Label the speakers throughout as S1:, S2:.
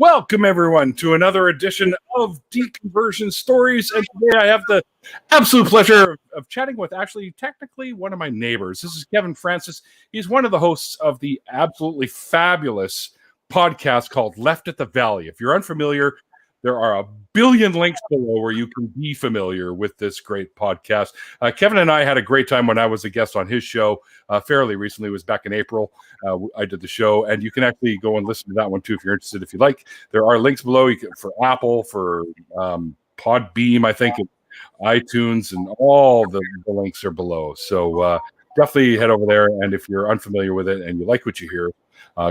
S1: Welcome, everyone, to another edition of Deconversion Stories. And today I have the absolute pleasure of chatting with technically one of my neighbors. This is Kevin Francis. He's one of the hosts of the absolutely fabulous podcast called Left at the Valley. If you're unfamiliar, there are a billion links below where you can be familiar with this great podcast. Kevin and I had a great time when I was a guest on his show fairly recently. It was back in April. I did the show, and you can actually go and listen to that one too if you're interested. If you like, there are links below. You can, for Apple, for Podbeam, I think, iTunes, and all the links are below. So definitely head over there. And if you're unfamiliar with it and you like what you hear,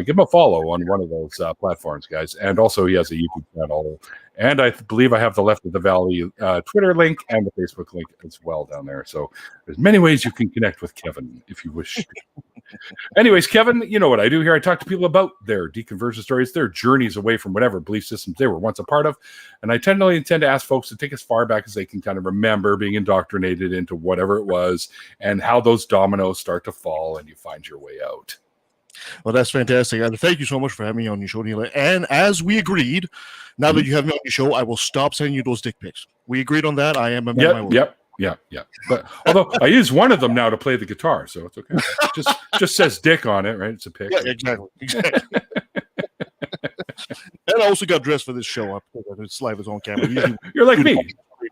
S1: give him a follow on one of those platforms, guys. And also, he has a YouTube channel. And I believe I have the Left of the Valley Twitter link and the Facebook link as well down there. So there's many ways you can connect with Kevin if you wish. Anyways, Kevin, you know what I do here. I talk to people about their deconversion stories, their journeys away from whatever belief systems they were once a part of. And I tend to ask folks to take as far back as they can kind of remember being indoctrinated into whatever it was and how those dominoes start to fall and you find your way out.
S2: Well, that's fantastic. And thank you so much for having me on your show, Neil. And as we agreed, now that you have me on your show, I will stop sending you those dick pics. We agreed on that. I am a man of my word. Yep. But although I use one of them now to play the guitar, so it's okay. just says dick on it, right? It's a pic. Yeah, exactly. And I also got dressed for this show. It's live is on camera.
S1: You're like me,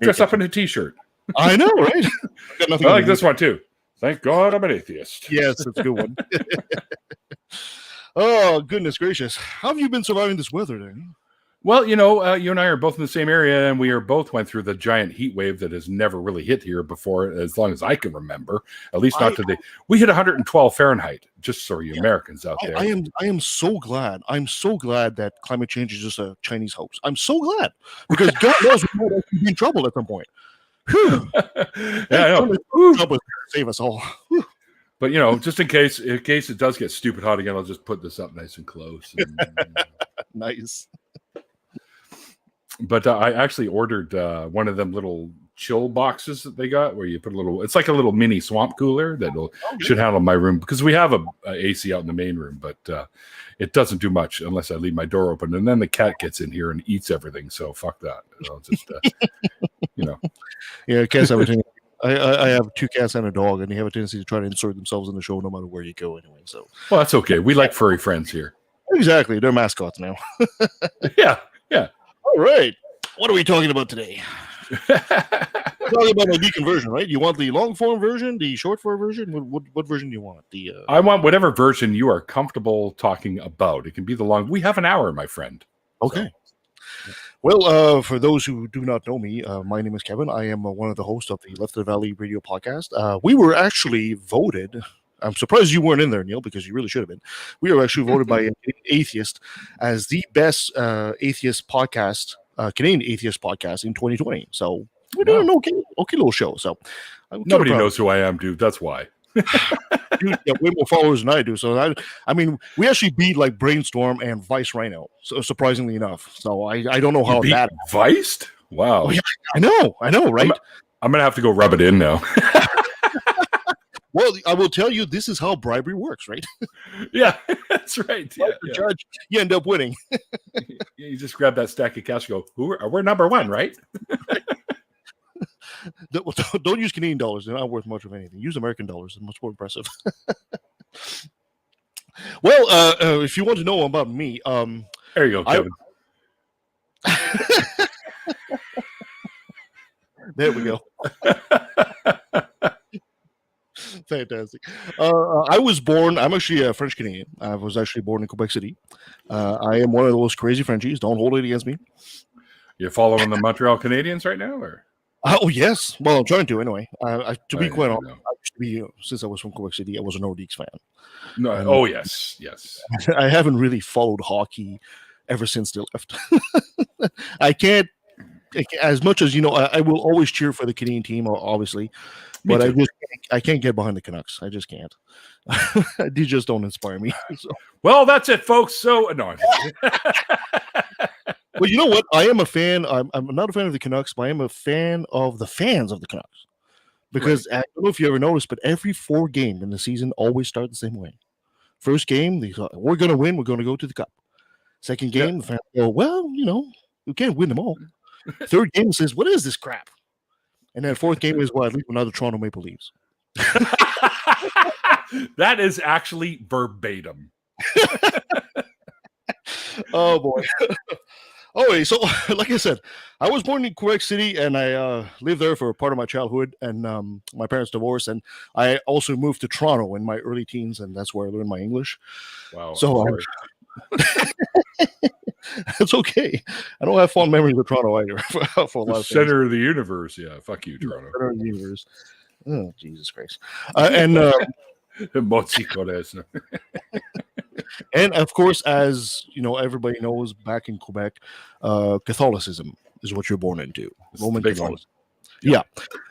S1: dressed up in a t-shirt.
S2: I know, right?
S1: I like this one too. Thank God I'm an atheist.
S2: Yes, it's a good one. Oh, goodness gracious. How have you been surviving this weather then?
S1: Well, you know, you and I are both in the same area, and we are both went through the giant heat wave that has never really hit here before, as long as I can remember. At least not today. We hit 112 Fahrenheit, just so you Americans out there.
S2: I am so glad. I'm so glad that climate change is just a Chinese hoax. I'm so glad. Because God knows we might be in trouble at some point. Whew.
S1: Yeah, I know.
S2: Trouble save us all. Whew.
S1: But, you know, just in case it does get stupid hot again, I'll just put this up nice and close.
S2: Nice.
S1: But I actually ordered one of them little chill boxes that they got where you put it's like a little mini swamp cooler that should handle my room, because we have a AC out in the main room, but it doesn't do much unless I leave my door open, and then the cat gets in here and eats everything. So fuck that. Just, you know.
S2: Yeah, cats have a tendency. I have two cats and a dog, and they have a tendency to try to insert themselves in the show no matter where you go anyway. So,
S1: well, that's okay. We like furry friends here.
S2: Exactly. They're mascots now.
S1: Yeah.
S2: All right. What are we talking about today? We're talking about a deconversion, right? You want the long form version, the short form version? What version do you want?
S1: I want whatever version you are comfortable talking about. It can be the long. We have an hour, my friend.
S2: Okay. So. Well, for those who do not know me, my name is Kevin. I am one of the hosts of the Left of the Valley radio podcast. We were actually voted. I'm surprised you weren't in there, Neil, because you really should have been. We were actually voted by an Atheist as the best atheist podcast, Canadian atheist podcast in 2020. So we're doing an okay little show. So
S1: nobody knows who I am, dude. That's why.
S2: Dude, yeah, way more followers than I do. So I mean, we actually beat like Brainstorm and Vice Rhino. So surprisingly enough. So I don't know how that
S1: Viced? Wow.
S2: Oh, yeah, I know, right?
S1: I'm gonna have to go rub it in now.
S2: Well, I will tell you, this is how bribery works, right?
S1: Yeah, that's right. Yeah,
S2: the judge, you end up winning.
S1: You just grab that stack of cash and go, we're number one, right?
S2: Don't use Canadian dollars. They're not worth much of anything. Use American dollars. It's much more impressive. Well, if you want to know about me,
S1: there you go, Kevin.
S2: There we go. Fantastic. I was born. I'm actually a French Canadian. I was actually born in Quebec City. I am one of those crazy Frenchies. Don't hold it against me.
S1: You're following the Montreal Canadiens right now, or?
S2: Oh yes. Well, I'm trying to anyway. To be quite honest, I used to be, since I was from Quebec City, I was a Nordiques fan.
S1: No. Yes.
S2: I haven't really followed hockey ever since they left. I can't. As much as I will always cheer for the Canadian team, obviously, but I can't get behind the Canucks. I just can't. They just don't inspire me. So.
S1: Well, that's it, folks. So no.
S2: Well, you know what? I am a fan. I'm not a fan of the Canucks, but I am a fan of the fans of the Canucks. Because I don't know if you ever noticed, but every 4 games in the season always start the same way. First game, they thought, we're going to win. We're going to go to the Cup. Second game, the fans go, well, you can't win them all. Third game says, what is this crap? And then fourth game is, well, at least we're not the Toronto Maple Leafs.
S1: That is actually verbatim.
S2: Oh, boy. Okay, so like I said, I was born in Quebec City, and I lived there for part of my childhood, and my parents divorced, and I also moved to Toronto in my early teens, and that's where I learned my English.
S1: Wow.
S2: So it's okay. I don't have fond memories of Toronto either. For a lot of
S1: center of the universe. Yeah, fuck you, Toronto.
S2: Center of the universe. Oh, Jesus Christ. And of course, as everybody knows, back in Quebec, Catholicism is what you're born into. Roman Catholicism. Yeah.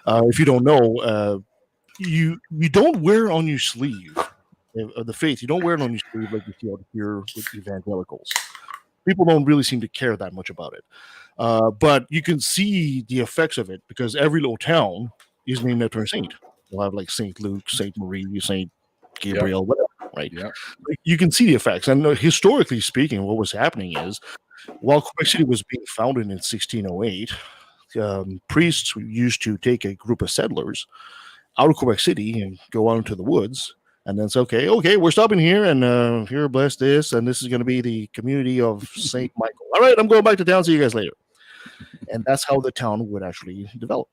S2: If you don't know, you don't wear on your sleeve the faith. You don't wear it on your sleeve like you see out here with evangelicals. People don't really seem to care that much about it. But you can see the effects of it because every little town is named after a saint. You'll have like St. Luke, St. Marie, St. Gabriel, whatever, right?
S1: Yeah.
S2: You can see the effects. And historically speaking, what was happening is while Quebec City was being founded in 1608, priests used to take a group of settlers out of Quebec City and go out into the woods. And then say, okay, we're stopping here, and here, bless this, and this is going to be the community of St. Michael. All right, I'm going back to town. See you guys later. And that's how the town would actually develop.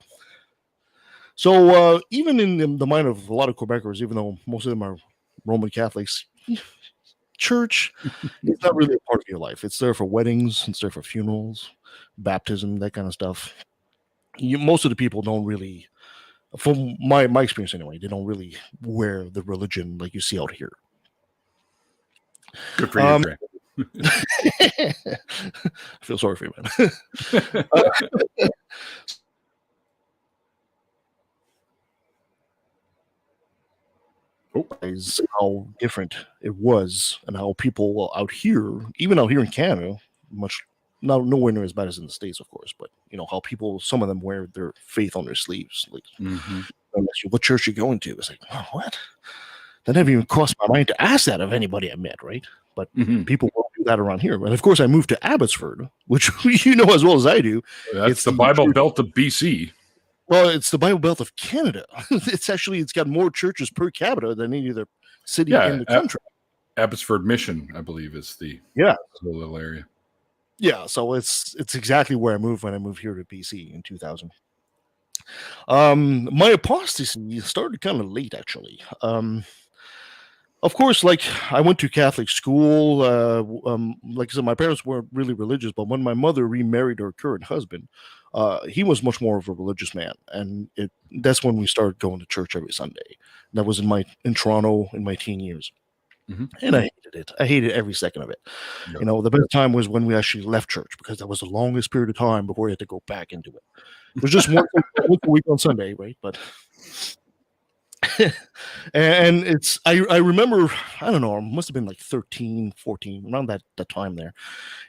S2: So even in the mind of a lot of Quebecers, even though most of them are Roman Catholics, church is not really a part of your life. It's there for weddings, it's there for funerals, baptism, that kind of stuff. Most of the people don't really, from my experience anyway, they don't really wear the religion like you see out here.
S1: Good for you, Trey.
S2: I feel sorry for you, man. Is how different it was, and how people out here, even out here in Canada, nowhere near as bad as in the States, of course, but how people, some of them wear their faith on their sleeves. Like, what church are you going to? It's like, oh, what? That never even crossed my mind to ask that of anybody I met, right? But people won't do that around here. And of course, I moved to Abbotsford, which you know as well as I do.
S1: It's the Bible Belt of BC.
S2: Well, it's the Bible Belt of Canada. It's got more churches per capita than any other city in the country.
S1: Abbotsford Mission, I believe, is the little area.
S2: Yeah, so it's exactly where I moved when I moved here to BC in 2000. My apostasy started kind of late, actually. Of course, like I went to Catholic school. Like I said, my parents weren't really religious, but when my mother remarried her current husband, he was much more of a religious man, and that's when we started going to church every Sunday. That was in Toronto in my teen years, and I hated it. I hated every second of it. Yep. The best time was when we actually left church, because that was the longest period of time before we had to go back into it. It was just once a week on Sunday, right? But and I remember, I don't know, it must have been like 13, 14, around that time there.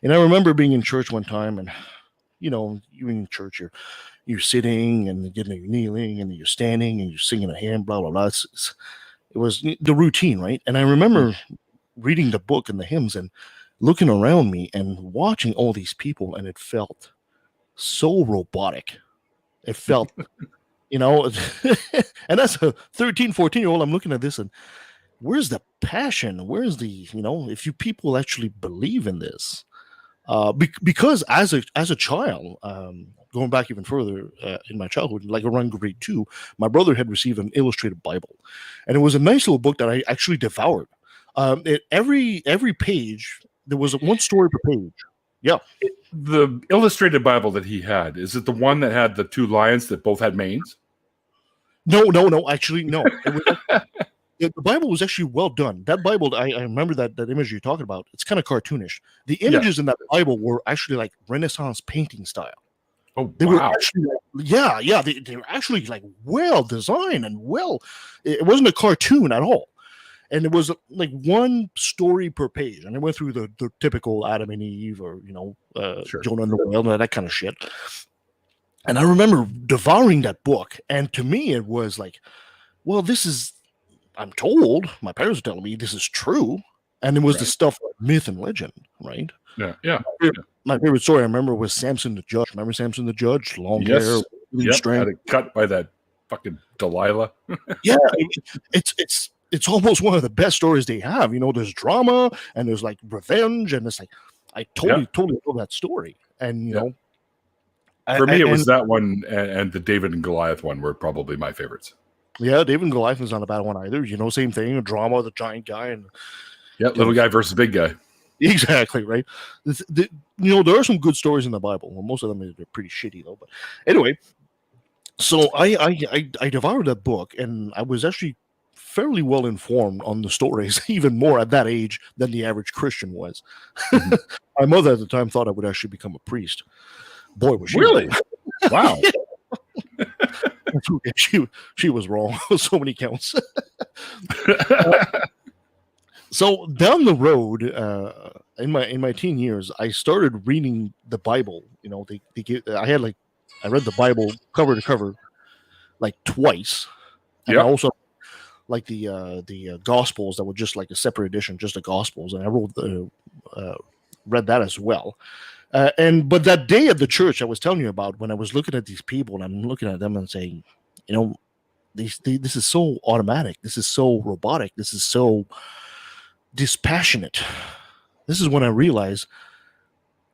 S2: And I remember being in church one time, and you in church, you're sitting, and you're kneeling, and you're standing, and you're singing a hymn, blah blah blah. It was the routine, right? And I remember reading the book and the hymns and looking around me and watching all these people, and it felt so robotic. It felt, and as a 13, 14-year-old, I'm looking at this, and where's the passion? Where's the, if you people actually believe in this? Because as a child, going back even further in my childhood, like around grade 2, my brother had received an illustrated Bible, and it was a nice little book that I actually devoured. Every page, there was one story per page. Yeah.
S1: The illustrated Bible that he had, is it the one that had the two lions that both had manes?
S2: No, actually, no. The Bible was actually well done. That Bible, I remember that image you're talking about. It's kind of cartoonish. The images in that Bible were actually like Renaissance painting style.
S1: Oh,
S2: they were actually they were actually like well designed and it wasn't a cartoon at all. And it was like one story per page, and it went through the typical Adam and Eve, or Jonah and the whale, that kind of shit. And I remember devouring that book, and to me it was like, well, this is, I'm told, my parents were telling me this is true, and it was the stuff like myth and legend, right?
S1: Yeah.
S2: My favorite story I remember was Samson the Judge. Remember Samson the Judge? Long hair,
S1: Had it cut by that fucking Delilah.
S2: Yeah, it's almost one of the best stories they have. There's drama and there's like revenge, and it's like I totally love that story. And
S1: for me, it was that one and the David and Goliath one were probably my favorites.
S2: Yeah, David and Goliath is not a bad one either. Same thing, drama, the giant guy, and
S1: little guy versus big guy.
S2: Exactly right. There are some good stories in the Bible. Well, most of them are pretty shitty though. But anyway, so I devoured that book, and I was actually fairly well informed on the stories, even more at that age than the average Christian was. Mm-hmm. My mother at the time thought I would actually become a priest. Boy, was she
S1: really? Wow.
S2: she was wrong on so many counts. So down the road, in my teen years, I started reading the Bible. I read the Bible cover to cover like twice, and I also like the Gospels that were just like a separate edition, just the Gospels, and I read that as well. But that day at the church I was telling you about, when I was looking at these people and I'm looking at them and saying, this is so automatic, this is so robotic, this is so dispassionate. This is when I realized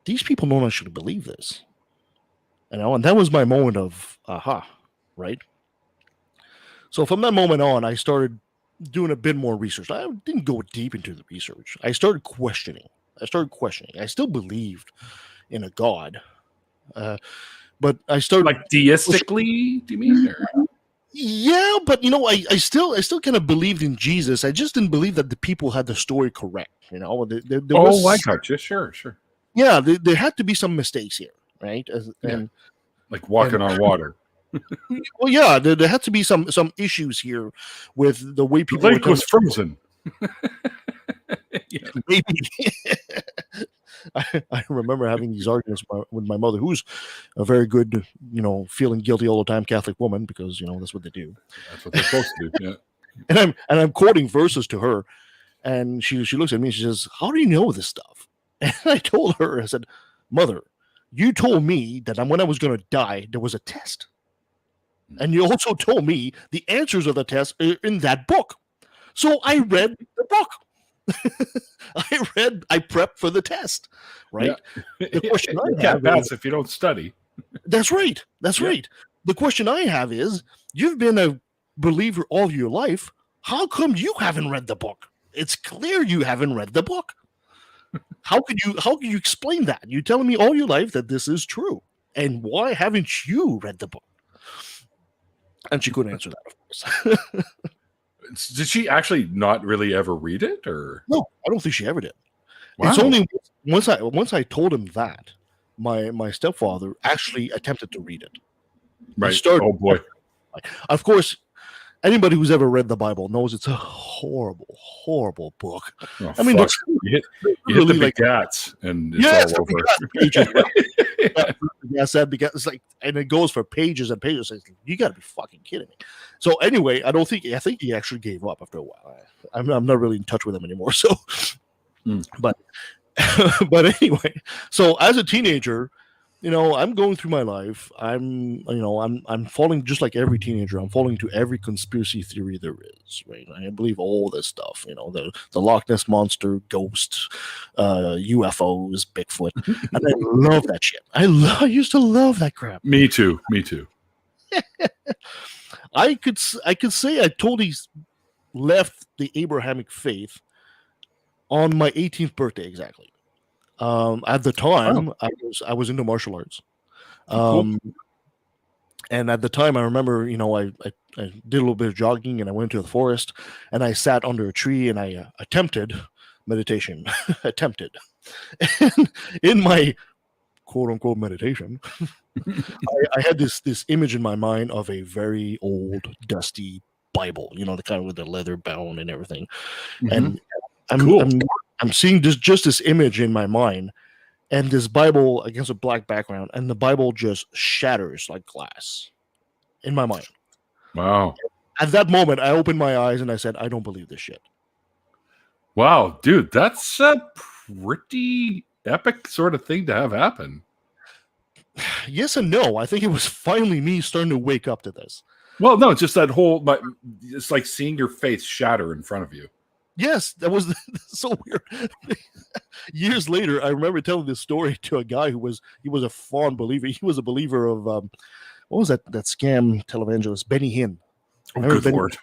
S2: these people don't actually believe this. And that was my moment of aha, right? So from that moment on, I started doing a bit more research. I didn't go deep into the research. I started questioning. I still believed in a God, but I started
S1: like deistically. Do you mean? Or?
S2: Yeah, but I still kind of believed in Jesus. I just didn't believe that the people had the story correct. There was,
S1: I got you. Sure.
S2: Yeah, there had to be some mistakes here, right? And
S1: like walking on water.
S2: Well, yeah, there had to be some issues here with the way people.
S1: The lake was frozen.
S2: Maybe. I remember having these arguments with my mother, who's a very good, feeling guilty all the time Catholic woman, because that's what they do.
S1: That's what they're supposed to do. Yeah.
S2: And I'm quoting verses to her, and she looks at me and she says, "How do you know this stuff?" And I told her, I said, "Mother, you told me that when I was going to die, there was a test. And you also told me the answers of the test are in that book. So I read the book. I prepped for the test, right?"
S1: Yeah.
S2: The question
S1: you can't pass if you don't study.
S2: That's right. Right. The question I have is, you've been a believer all your life. How come you haven't read the book? It's clear you haven't read the book. How could you explain that? You're telling me all your life that this is true, and why haven't you read the book? And she couldn't answer that, of course.
S1: Did she actually not really ever read it, or
S2: no? I don't think she ever did.
S1: Wow.
S2: It's only once I told him that my stepfather actually attempted to read it.
S1: Right. Oh boy.
S2: Of course, anybody who's ever read the Bible knows it's a horrible, horrible book.
S1: Oh, I mean, you hit the big cats, and it's all over.
S2: Because and it goes for pages and pages. You got to be fucking kidding me. So anyway, I think he actually gave up after a while. I'm not really in touch with him anymore. So, but anyway, so as a teenager, I'm going through my life. I'm falling, just like every teenager. I'm falling to every conspiracy theory there is. Right? I believe all this stuff. The Loch Ness monster, ghosts, UFOs, Bigfoot, and I love that shit. I used to love that crap.
S1: Me too.
S2: I could say I totally left the Abrahamic faith on my 18th birthday exactly. At the time, I was into martial arts,
S1: cool.
S2: And at the time, I remember, I did a little bit of jogging, and I went to the forest, and I sat under a tree, and I attempted meditation. And in my quote unquote meditation, I had this image in my mind of a very old, dusty Bible, the kind with the leather bound and everything, and I'm seeing just this image in my mind, and this Bible against a black background, and the Bible just shatters like glass in my mind.
S1: Wow.
S2: At that moment, I opened my eyes and I said, I don't believe this shit.
S1: Wow, dude, that's a pretty epic sort of thing to have happen.
S2: Yes and no. I think it was finally me starting to wake up to this.
S1: Well, no, it's just that whole. It's like seeing your face shatter in front of you.
S2: Yes, that was so weird. Years later, I remember telling this story to a guy who was a fond believer. He was a believer of what was that scam televangelist Benny Hinn.
S1: Oh, good
S2: Benny?
S1: Lord!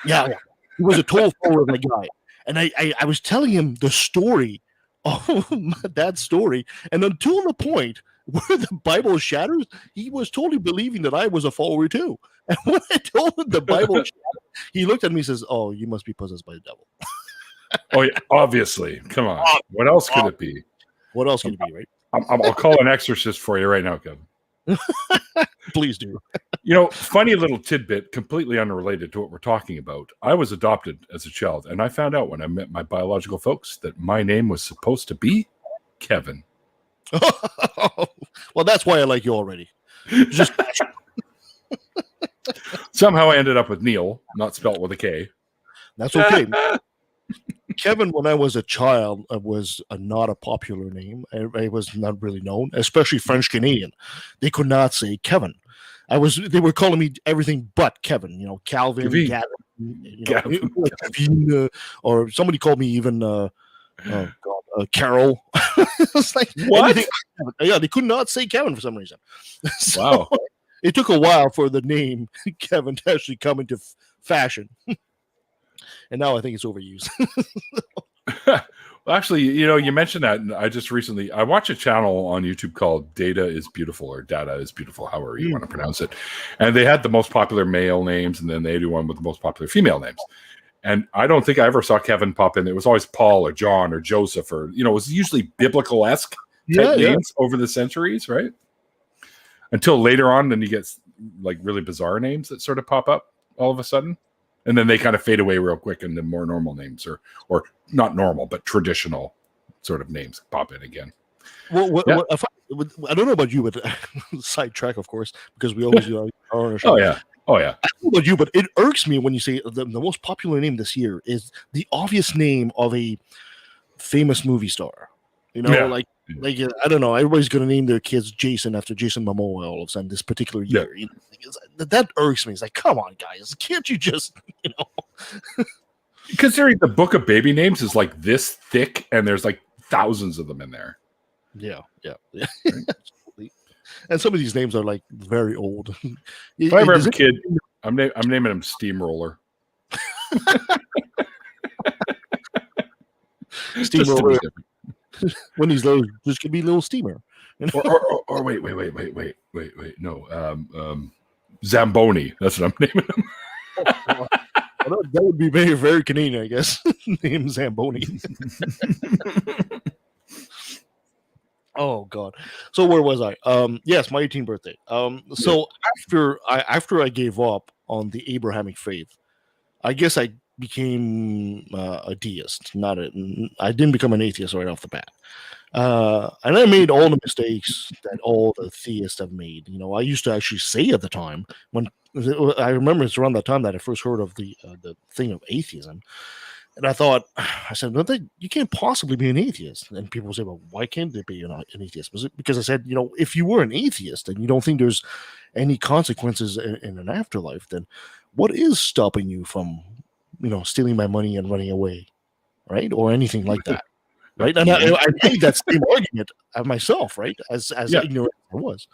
S2: Yeah, he was a total follower of the guy, and I was telling him the story of my dad's story, and until the point where the Bible shatters, he was totally believing that I was a follower too. And when I told him the Bible shattered, he looked at me and says, "Oh, you must be possessed by the devil."
S1: Oh, yeah, obviously. Come on. What else could it be?
S2: What else could it be, right?
S1: I'll call an exorcist for you right now, Kevin.
S2: Please do.
S1: Funny little tidbit, completely unrelated to what we're talking about. I was adopted as a child, and I found out when I met my biological folks that my name was supposed to be Kevin.
S2: Well, that's why I like you already. Just
S1: somehow I ended up with Neil, not spelt with a K.
S2: That's okay. Kevin, when I was a child, was not a popular name. I was not really known, especially French Canadian. They could not say Kevin. They were calling me everything but Kevin. Calvin, Gavin, or somebody called me even Carol. It's like
S1: what?
S2: Yeah, they could not say Kevin for some reason. So
S1: wow.
S2: It took a while for the name Kevin to actually come into fashion. And now I think it's overused.
S1: Well, actually, you mentioned that, and I watch a channel on YouTube called Data is Beautiful, or Data is Beautiful, however you want to pronounce it. And they had the most popular male names, and then they do one with the most popular female names. And I don't think I ever saw Kevin pop in. It was always Paul or John or Joseph, or it was usually biblical-esque type names over the centuries, right? Until later on, then you get like really bizarre names that sort of pop up all of a sudden. And then they kind of fade away real quick into more normal names, or not normal, but traditional sort of names pop in again.
S2: Well, I don't know about you, but sidetrack, of course, because we always do our show.
S1: Oh yeah.
S2: I don't know about you, but it irks me when you say the most popular name this year is the obvious name of a famous movie star. Like I don't know. Everybody's going to name their kids Jason after Jason Momoa all of a sudden this particular year.
S1: Yeah.
S2: That irks me. It's like, come on, guys, can't you just
S1: Considering the book of baby names is like this thick, and there's like thousands of them in there.
S2: Yeah. And some of these names are like very old.
S1: If I ever have a kid, I'm naming him Steamroller.
S2: Steamroller. When he's little, just could be little steamer.
S1: Or wait. No, Zamboni. That's what I'm naming him.
S2: Well, that would be very, very Canadian, I guess. Name Zamboni. Oh God. So where was I? Yes, my 18th birthday. So after I gave up on the Abrahamic faith, I guess I became a deist. I didn't become an atheist right off the bat. And I made all the mistakes that all the theists have made. I used to actually say at the time, when I remember it's around that time that I first heard of the thing of atheism. And I said, no, you can't possibly be an atheist. And people say, well, why can't they be an atheist? Was it because I said, if you were an atheist and you don't think there's any consequences in an afterlife, then what is stopping you from, stealing my money and running away, right? Or anything like that, right? And I made that same argument of myself, right? As ignorant as I was.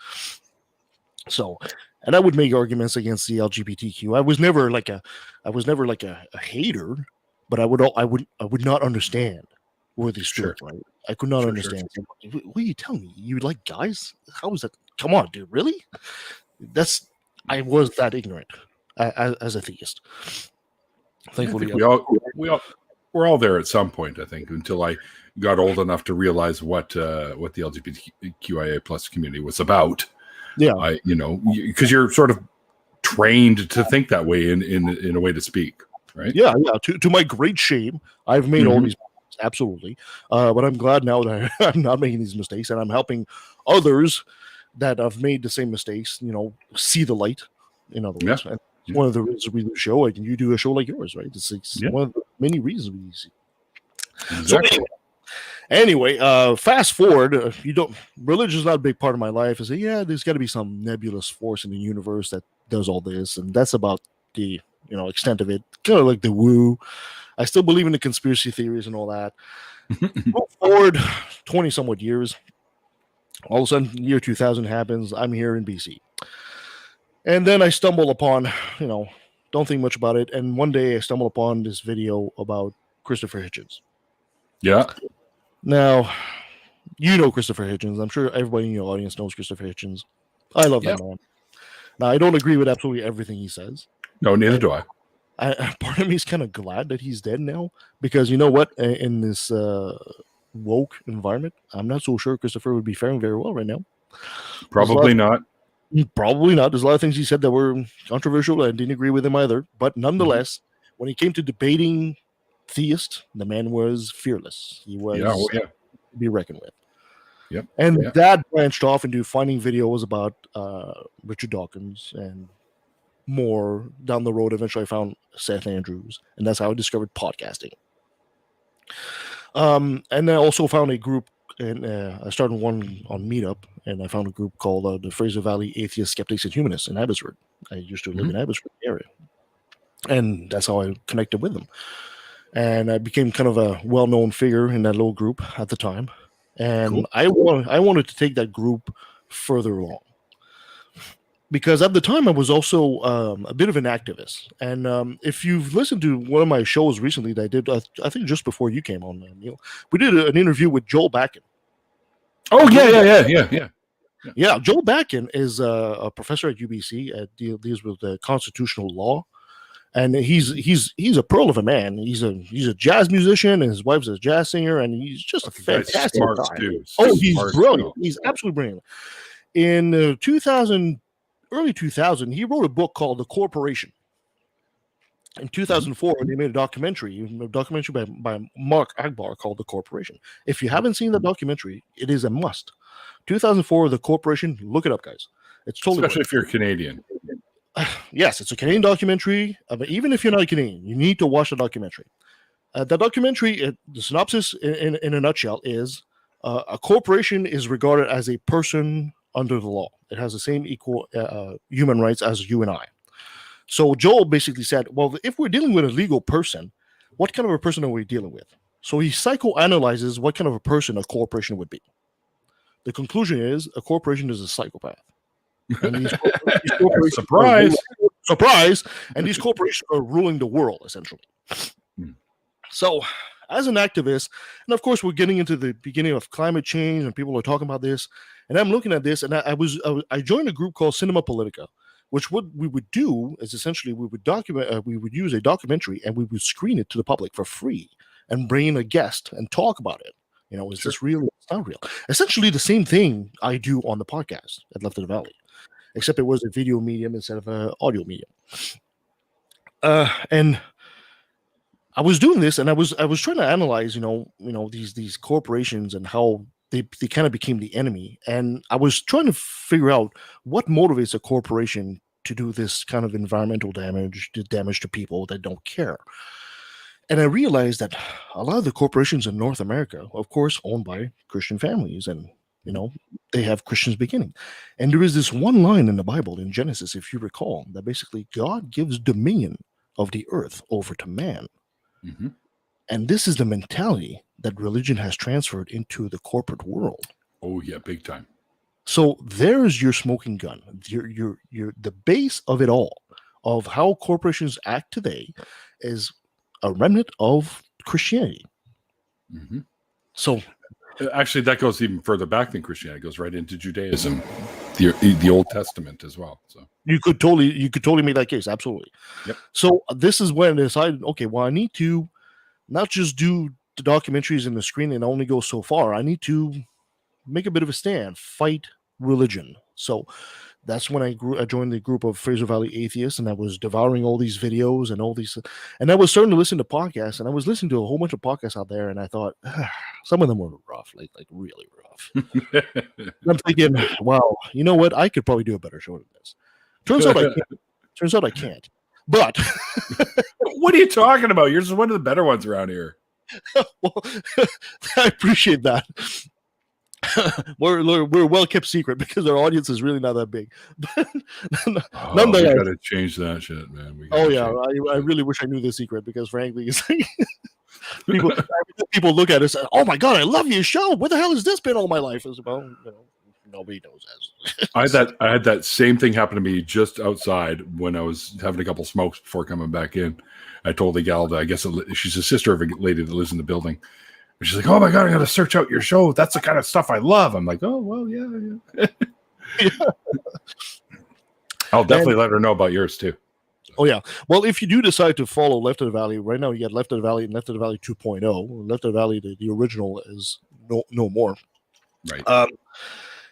S2: So, and I would make arguments against the LGBTQ. I was never like a hater. But I would not understand where they stood, right? I could not understand. Sure. What are you telling me? You like guys? How is that? Come on, dude. Really? I was that ignorant as a theist. Thankfully,
S1: we're all there at some point. I think until I got old enough to realize what the LGBTQIA plus community was about. Yeah, because you're sort of trained to think that way in a way to speak. Right?
S2: Yeah. To my great shame, I've made all these mistakes, absolutely. But I'm glad now that I'm not making these mistakes, and I'm helping others that have made the same mistakes, see the light. In other words, and one of the reasons we do a show, and you do a show like yours, right? It's one of the many reasons we see.
S1: Exactly.
S2: So Anyway, fast forward. Religion's not a big part of my life. I say, yeah, there's got to be some nebulous force in the universe that does all this, and that's about the extent of it. Kind of like the woo. I still believe in the conspiracy theories and all that. Move forward 20 somewhat years. All of a sudden, year 2000 happens. I'm here in BC, and then I stumble upon, don't think much about it, and one day I stumble upon this video about Christopher Hitchens.
S1: Yeah.
S2: Now, Christopher Hitchens. I'm sure everybody in your audience knows Christopher Hitchens. I love that man. Now, I don't agree with absolutely everything he says.
S1: No, neither do I.
S2: Part of me is kind of glad that he's dead now, because you know what? In this woke environment, I'm not so sure Christopher would be faring very well right now.
S1: Probably not.
S2: Probably not. There's a lot of things he said that were controversial. I didn't agree with him either. But nonetheless, when he came to debating Theist, the man was fearless. He was to be reckoned with.
S1: Yep.
S2: And that branched off into finding videos about Richard Dawkins, and more down the road. Eventually, I found Seth Andrews, and that's how I discovered podcasting. And I also found a group, and I started one on Meetup, and I found a group called the Fraser Valley Atheists, Skeptics, and Humanists in Abbotsford. I used to live in Abbotsford area, and that's how I connected with them. And I became kind of a well-known figure in that little group at the time. And I wanted to take that group further along, because at the time I was also a bit of an activist. And if you've listened to one of my shows recently that I did, I think just before you came on, Neil, we did an interview with Joel Bakken.
S1: Oh, yeah.
S2: Yeah, Joel Bakken is a professor at UBC, deals with constitutional law. And he's a pearl of a man. He's a jazz musician, and his wife's a jazz singer, and he's just a fantastic guy. Oh, he's brilliant. He's absolutely brilliant. In early 2000, he wrote a book called The Corporation. In 2004, they made a documentary by Mark Akbar called The Corporation. If you haven't seen the documentary, it is a must. 2004, The Corporation. Look it up, guys. It's totally
S1: especially if you're Canadian.
S2: Yes, it's a Canadian documentary. But even if you're not a Canadian, you need to watch the documentary. The documentary, the synopsis in a nutshell is a corporation is regarded as a person under the law. It has the same equal human rights as you and I. So Joel basically said, well, if we're dealing with a legal person, what kind of a person are we dealing with? So he psychoanalyzes what kind of a person a corporation would be. The conclusion is a corporation is a psychopath. And these surprise! And these corporations are ruling the world, essentially. So, as an activist, and of course, we're getting into the beginning of climate change, and people are talking about this. And I'm looking at this, and I joined a group called Cinema Politica, which what we would do is essentially we would use a documentary, and we would screen it to the public for free, and bring in a guest and talk about it. Is this real? It's not real. Essentially, the same thing I do on the podcast at Left of the Valley, except it was a video medium instead of an audio medium. And I was doing this, and I was trying to analyze, these corporations and how they kind of became the enemy. And I was trying to figure out what motivates a corporation to do this kind of environmental damage to people that don't care. And I realized that a lot of the corporations in North America, of course, owned by Christian families, and they have Christians beginning. And there is this one line in the Bible in Genesis, if you recall, that basically God gives dominion of the earth over to man. Mm-hmm. And this is the mentality that religion has transferred into the corporate world.
S1: Oh yeah, big time.
S2: So there's your smoking gun. Your the base of it all, of how corporations act today, is a remnant of Christianity.
S1: Mm-hmm.
S2: So
S1: actually, that goes even further back than Christianity. It goes right into Judaism, the Old Testament as well. So
S2: you could totally make that case. Absolutely. Yep. So this is when I decided, okay, well, I need to not just do the documentaries and the screen and only go so far. I need to make a bit of a stand, fight religion. So that's when I joined the group of Fraser Valley Atheists, and I was devouring all these videos and I was starting to listen to podcasts, and I was listening to a whole bunch of podcasts out there, and I thought some of them were rough, like really rough. I'm thinking, wow, you know what? I could probably do a better show than this. Turns out I can't. But
S1: what are you talking about? You're just one of the better ones around here.
S2: Well, I appreciate that. we're a well kept secret because our audience is really not that big. But
S1: we got to change that shit, man.
S2: I really wish I knew the secret because frankly, it's like people look at us and say, "Oh my god, I love your show. Where the hell has this been all my life?" It's well, nobody knows that.
S1: I had that same thing happen to me just outside when I was having a couple smokes before coming back in. I told the gal that I guess she's a sister of a lady that lives in the building. She's like, "Oh my god, I got to search out your show. That's the kind of stuff I love." I'm like, "Oh well, yeah." I'll definitely let her know about yours too.
S2: Oh yeah. Well, if you do decide to follow Left of the Valley, right now you got Left of the Valley and Left of the Valley 2.0. Left of the Valley, the original is no more.
S1: Right.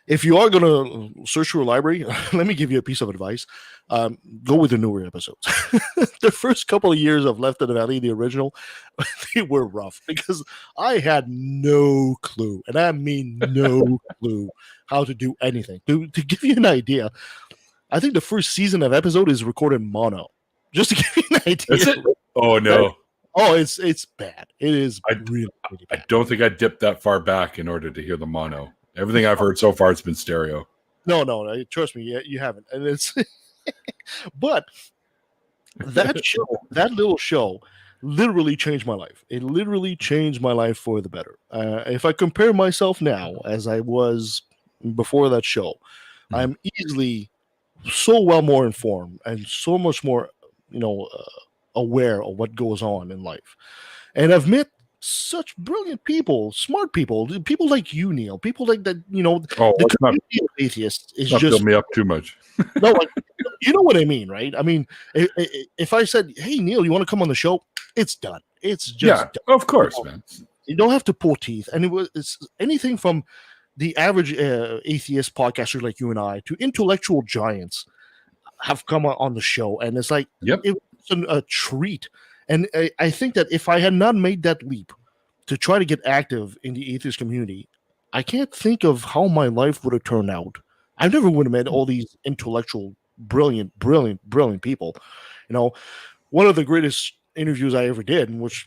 S2: If you are going to search through a library, let me give you a piece of advice. Go with the newer episodes. The first couple of years of Left of the Valley, the original, they were rough because I had no clue, and I mean no clue, how to do anything. To give you an idea, I think the first season of episode is recorded mono. Just to give you an idea.
S1: That's it? Oh, no.
S2: It's bad. It is really bad.
S1: I don't think I dipped that far back in order to hear the mono. Everything I've heard so far, it's been stereo.
S2: No, trust me, you haven't. And it's, but that show, that little show, literally changed my life. It literally changed my life for the better. If I compare myself now as I was before that show, I'm easily so well more informed and so much more, aware of what goes on in life. And I've met such brilliant people, smart people like you, Neil, people like that, the community of atheists is
S1: not
S2: just
S1: fill me up too much.
S2: No, you know what I mean, right? I mean, if I said, "Hey, Neil, you want to come on the show?" It's done. It's just done.
S1: Of course, man.
S2: You don't have to pull teeth, and it's anything from the average atheist podcaster like you and I to intellectual giants have come on the show, and it's like it's a treat. And I think that if I had not made that leap to try to get active in the atheist community, I can't think of how my life would have turned out. I never would have met all these intellectual, brilliant people. One of the greatest interviews I ever did, and which,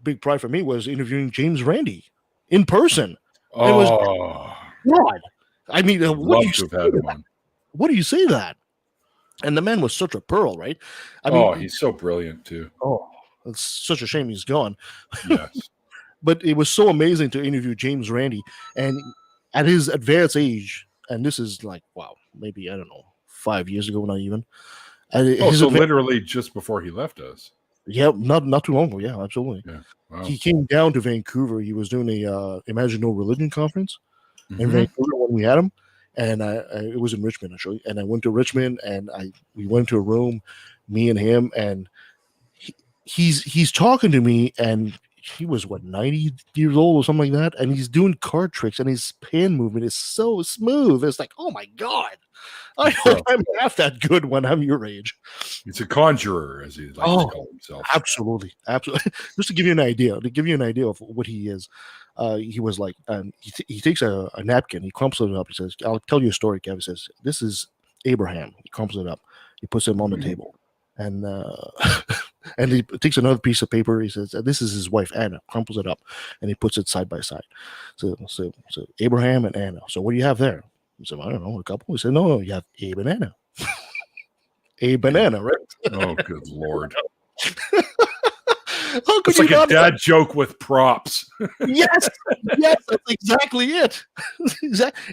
S2: big pride for me, was interviewing James Randi in person.
S1: Oh,
S2: it was God. I mean, what do you say that? And the man was such a pearl, right? I mean,
S1: he's so brilliant too.
S2: Oh, it's such a shame he's gone.
S1: Yes.
S2: But it was so amazing to interview James Randi, and at his advanced age, and this is like, wow, maybe, I don't know, 5 years ago, not even.
S1: So literally just before he left us.
S2: Yeah, not too long ago. Yeah, absolutely.
S1: Yeah. Wow.
S2: He came down to Vancouver. He was doing a Imagine No Religion conference in Vancouver when we had him. And it was in Richmond, actually. And I went to Richmond, and we went to a room, me and him, and he's talking to me, and he was 90 years old or something like that, and he's doing card tricks, and his pen movement is so smooth. It's like, oh my god, I hope I'm half that good when I'm your age.
S1: It's a conjurer, as he likes to call himself.
S2: Absolutely. Just to give you an idea of what he is. He was like, he takes a napkin, he crumples it up. He says, "I'll tell you a story, Kev." He says, "This is Abraham." He crumples it up. He puts him on the table, and and he takes another piece of paper. He says, "This is his wife, Anna." Crumples it up, and he puts it side by side. So Abraham and Anna. So what do you have there? He said, "I don't know, a couple." He said, "No, you have Abe and Anna." Abe and Anna, right?
S1: Oh, good Lord.
S2: It's
S1: like a dad joke with props.
S2: Yes, that's exactly it.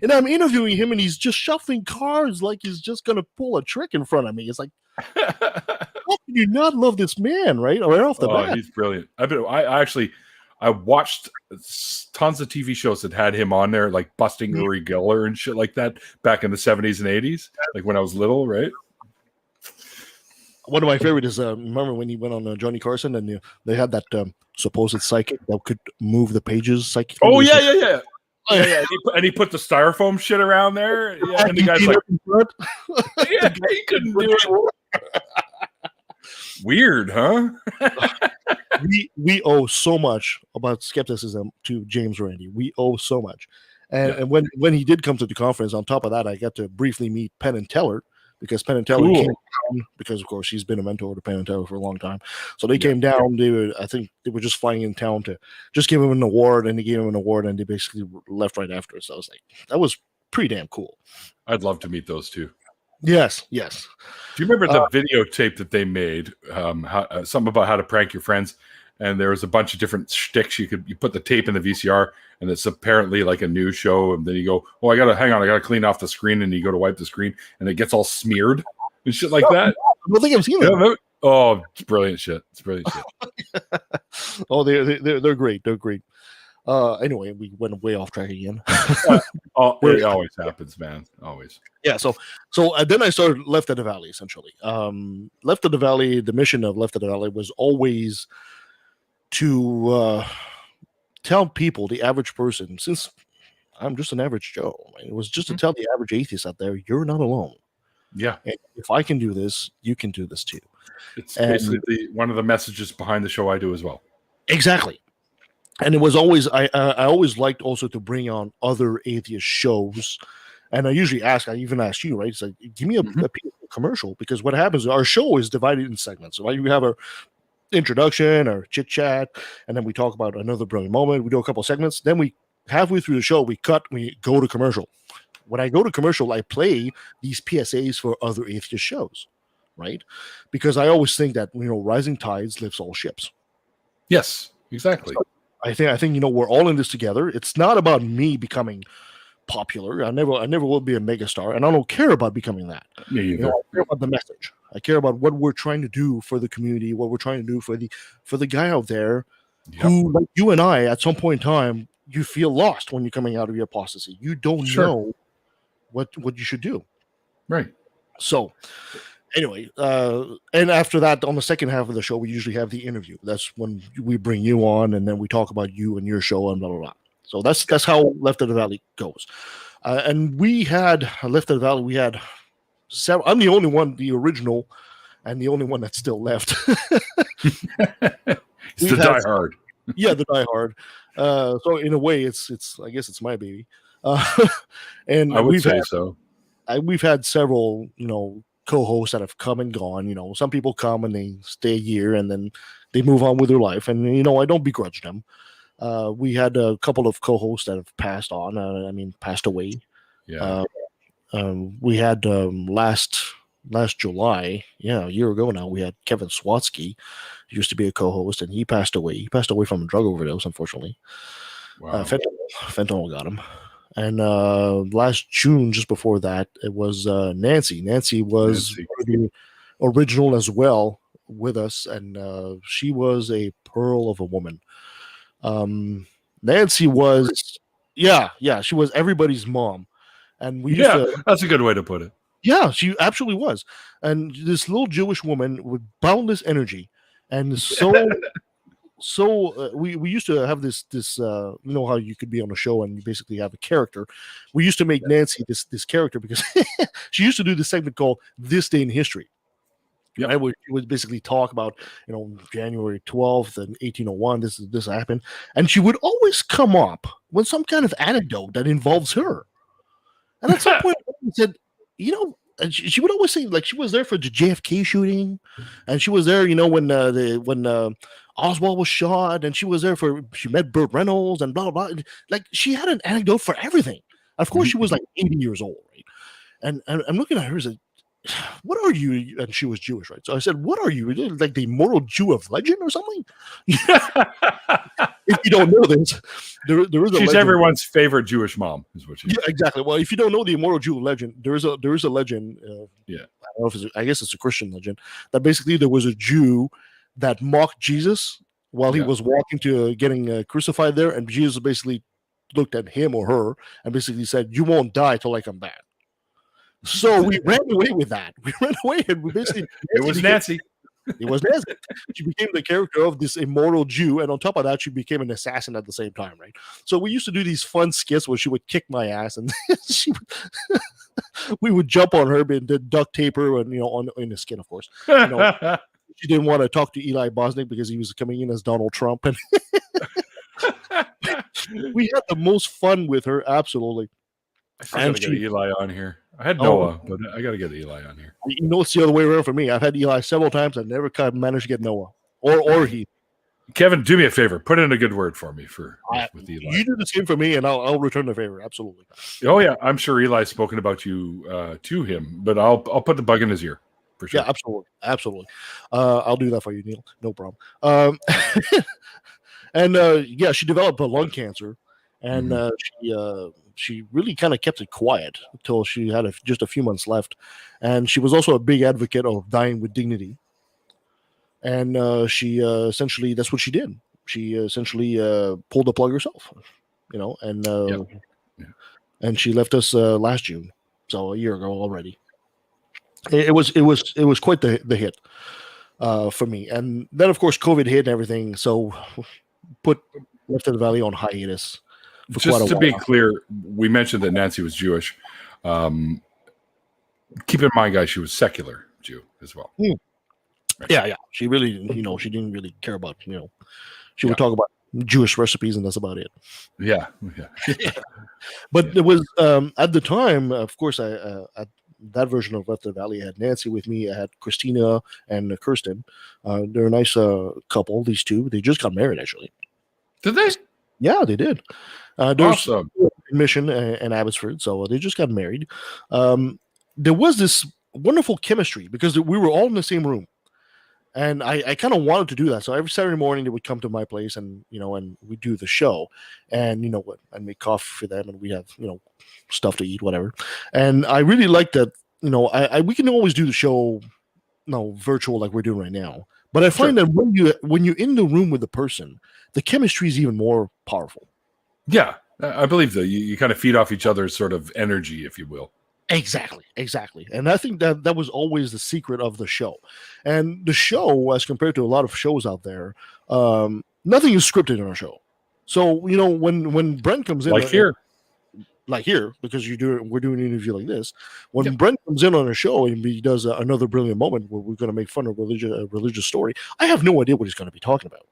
S2: And I'm interviewing him, and he's just shuffling cards like he's just going to pull a trick in front of me. It's like, how can you not love this man, right? Right off the bat.
S1: He's brilliant. I watched tons of TV shows that had him on there, like Busting Uri Geller and shit like that back in the 70s and 80s, like when I was little, right?
S2: One of my favorite is remember when he went on Johnny Carson and they had that supposed psychic that could move the pages psychic.
S1: Oh yeah. And he put the styrofoam shit around there. Yeah, and the guy's like, yeah, he couldn't do it. Weird, huh?
S2: we owe so much about skepticism to James Randi. We owe so much. And when he did come to the conference, on top of that, I got to briefly meet Penn and Teller. because Penn and Teller came down, because of course she's been a mentor to Penn and Teller for a long time. So they came down. I think they were just flying in town to just give him an award, and they gave him an award, and they basically left right after. So I was like, that was pretty damn cool.
S1: I'd love to meet those two.
S2: Yes.
S1: Do you remember the videotape that they made? Something about how to prank your friends, and there was a bunch of different shticks. You put the tape in the VCR, and it's apparently like a news show. And then you go, "Oh, I gotta clean off the screen," and you go to wipe the screen, and it gets all smeared and shit like that.
S2: I don't think I've seen that.
S1: Oh, it's brilliant shit! It's brilliant shit.
S2: Oh, they're great. They're great. Anyway, we went way off track again.
S1: It always happens, man. Always.
S2: Yeah. So then I started Left of the Valley, essentially. Left of the Valley, the mission of Left of the Valley was always to tell people, the average person, since I'm just an average Joe, right? It was just to tell the average atheist out there, you're not alone.
S1: Yeah. And
S2: if I can do this, you can do this too.
S1: It's basically one of the messages behind the show I do as well.
S2: Exactly. And it was always, I always liked also to bring on other atheist shows. And I usually I even ask you, right? It's like, give me a commercial, because what happens, our show is divided in segments. So we have our introduction, our chit chat, and then we talk about another brilliant moment. We do a couple of segments. Then we, halfway through the show, we go to commercial. When I go to commercial, I play these PSAs for other atheist shows, right? Because I always think that, rising tides lifts all ships.
S1: Yes, exactly.
S2: So I think we're all in this together. It's not about me becoming popular. I never will be a megastar, and I don't care about becoming that.
S1: Me either.
S2: I care about the message. I care about what we're trying to do for the community, what we're trying to do for the guy out there who, like you and I, at some point in time, you feel lost when you're coming out of your apostasy. You don't know what you should do.
S1: Right.
S2: So anyway, and after that, on the second half of the show, we usually have the interview. That's when we bring you on, and then we talk about you and your show and blah, blah, blah. So that's how Left of the Valley goes. And we had Left of the Valley. We had several. I'm the only one, the original, and the only one that's still left.
S1: It's the Die Hard.
S2: Yeah, the Die Hard. So in a way, it's I guess it's my baby. And
S1: I would say so.
S2: We've had several, co-hosts that have come and gone. Some people come and they stay a year and then they move on with their life, and I don't begrudge them. We had a couple of co-hosts that have passed on. Passed away.
S1: Yeah.
S2: We had last July, a year ago now, we had Kevin Swatsky. He used to be a co-host, and he passed away. He passed away from a drug overdose, unfortunately.
S1: Wow.
S2: Fentanyl got him. And last June, just before that, it was Nancy. Nancy was the original as well with us, and she was a pearl of a woman. Nancy was, she was everybody's mom. And we used to,
S1: that's a good way to put it.
S2: Yeah, she absolutely was. And this little Jewish woman with boundless energy, and we used to have this how you could be on a show and you basically have a character. We used to make Nancy this character because she used to do this segment called This Day in History. Yeah, right? We would basically talk about January 12th and 1801. This happened, and she would always come up with some kind of anecdote that involves her. And at some point, she said, and she would always say, like, she was there for the JFK shooting, and she was there, when Oswald was shot, and she was there she met Burt Reynolds and blah, blah, blah. Like, she had an anecdote for everything. Of course, she was like 80 years old, right? And I'm looking at her and said, what are you? And she was Jewish, right? So I said, what are you? Like the immortal Jew of legend or something? If you don't know this, there is a
S1: She's
S2: legend.
S1: Everyone's favorite Jewish mom, is what she is.
S2: Yeah, exactly. Well, if you don't know the immortal Jew of legend, there is a legend. I don't know if I guess it's a Christian legend, that basically there was a Jew that mocked Jesus while he was walking to getting crucified there, and Jesus basically looked at him or her and basically said, "You won't die till I come back." So we ran away with that. We ran away, and we basically
S1: it was Nancy.
S2: It was Nancy. She became the character of this immortal Jew, and on top of that, she became an assassin at the same time, right? So we used to do these fun skits where she would kick my ass, and we would jump on her and duct tape her, and in the skin, of course. She didn't want to talk to Eli Bosnick because he was coming in as Donald Trump, and we had the most fun with her, absolutely.
S1: I still gotta get Eli on here. I had Noah, but I got to get Eli on here.
S2: You know, it's the other way around for me. I've had Eli several times. I never managed to get Noah or he.
S1: Kevin, do me a favor. Put in a good word for me with Eli.
S2: You do the same for me, and I'll return the favor. Absolutely.
S1: Oh yeah, I'm sure Eli's spoken about you to him, but I'll put the bug in his ear for sure.
S2: Yeah, absolutely. I'll do that for you, Neil. No problem. And yeah, she developed lung cancer, and she really kind of kept it quiet until she had just a few months left, and she was also a big advocate of dying with dignity. And she essentially, that's what she did. She essentially pulled the plug herself, and she left us last June, so a year ago already. It was quite the hit for me. And then of course COVID hit and everything, so put Left of the Valley on hiatus.
S1: Just to be clear, we mentioned that Nancy was Jewish. Keep in mind, guys, she was secular Jew as well.
S2: Right. Yeah. She really, she didn't really care about, she would talk about Jewish recipes and that's about it.
S1: Yeah.
S2: But it was at the time, of course, at that version of Left of the Valley, I had Nancy with me. I had Christina and Kirsten. They're a nice couple. These two, they just got married actually.
S1: Did they?
S2: Yeah, they did. There's
S1: awesome.
S2: Mission and Abbotsford, so they just got married. There was this wonderful chemistry because we were all in the same room. And I kind of wanted to do that. So every Saturday morning they would come to my place and, and we do the show and, I'd make coffee for them and we have, stuff to eat, whatever. And I really like that, we can always do the show, virtual like we're doing right now. But I find that when you're in the room with the person, the chemistry is even more powerful.
S1: Yeah, I believe that you kind of feed off each other's sort of energy, if you will.
S2: Exactly. And I think that was always the secret of the show. And the show, as compared to a lot of shows out there, nothing is scripted in our show. So, when Brent comes in... Like here, because we're doing an interview like this. When Brent comes in on a show and he does another brilliant moment where we're going to make fun of a religious story, I have no idea what he's going to be talking about.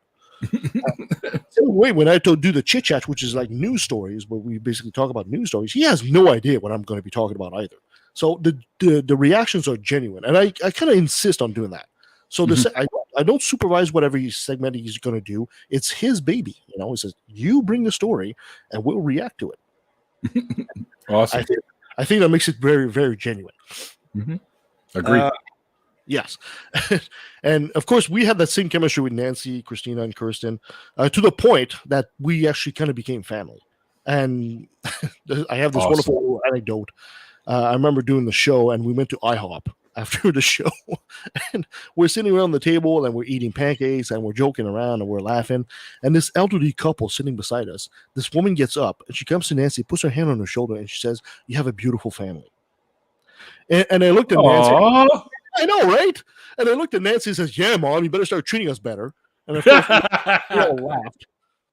S2: Same way when I do the chit chat, which is like news stories, where we basically talk about news stories, he has no idea what I'm going to be talking about either. So the reactions are genuine, and I kind of insist on doing that. So I don't supervise whatever segment he's going to do. It's his baby, He says you bring the story, and we'll react to it.
S1: Awesome.
S2: I think that makes it very, very genuine.
S1: Agreed.
S2: Yes. And of course, we had that same chemistry with Nancy, Christina, and Kirsten to the point that we actually kind of became family. And I have this wonderful anecdote. I remember doing the show and we went to IHOP after the show. And we're sitting around the table and we're eating pancakes and we're joking around and we're laughing. And this elderly couple sitting beside us, this woman gets up and she comes to Nancy, puts her hand on her shoulder, and she says, "You have a beautiful family." And I looked at Nancy. I know, right? And I looked at Nancy and says, "Yeah, Mom, you better start treating us better." And of course, we all laughed.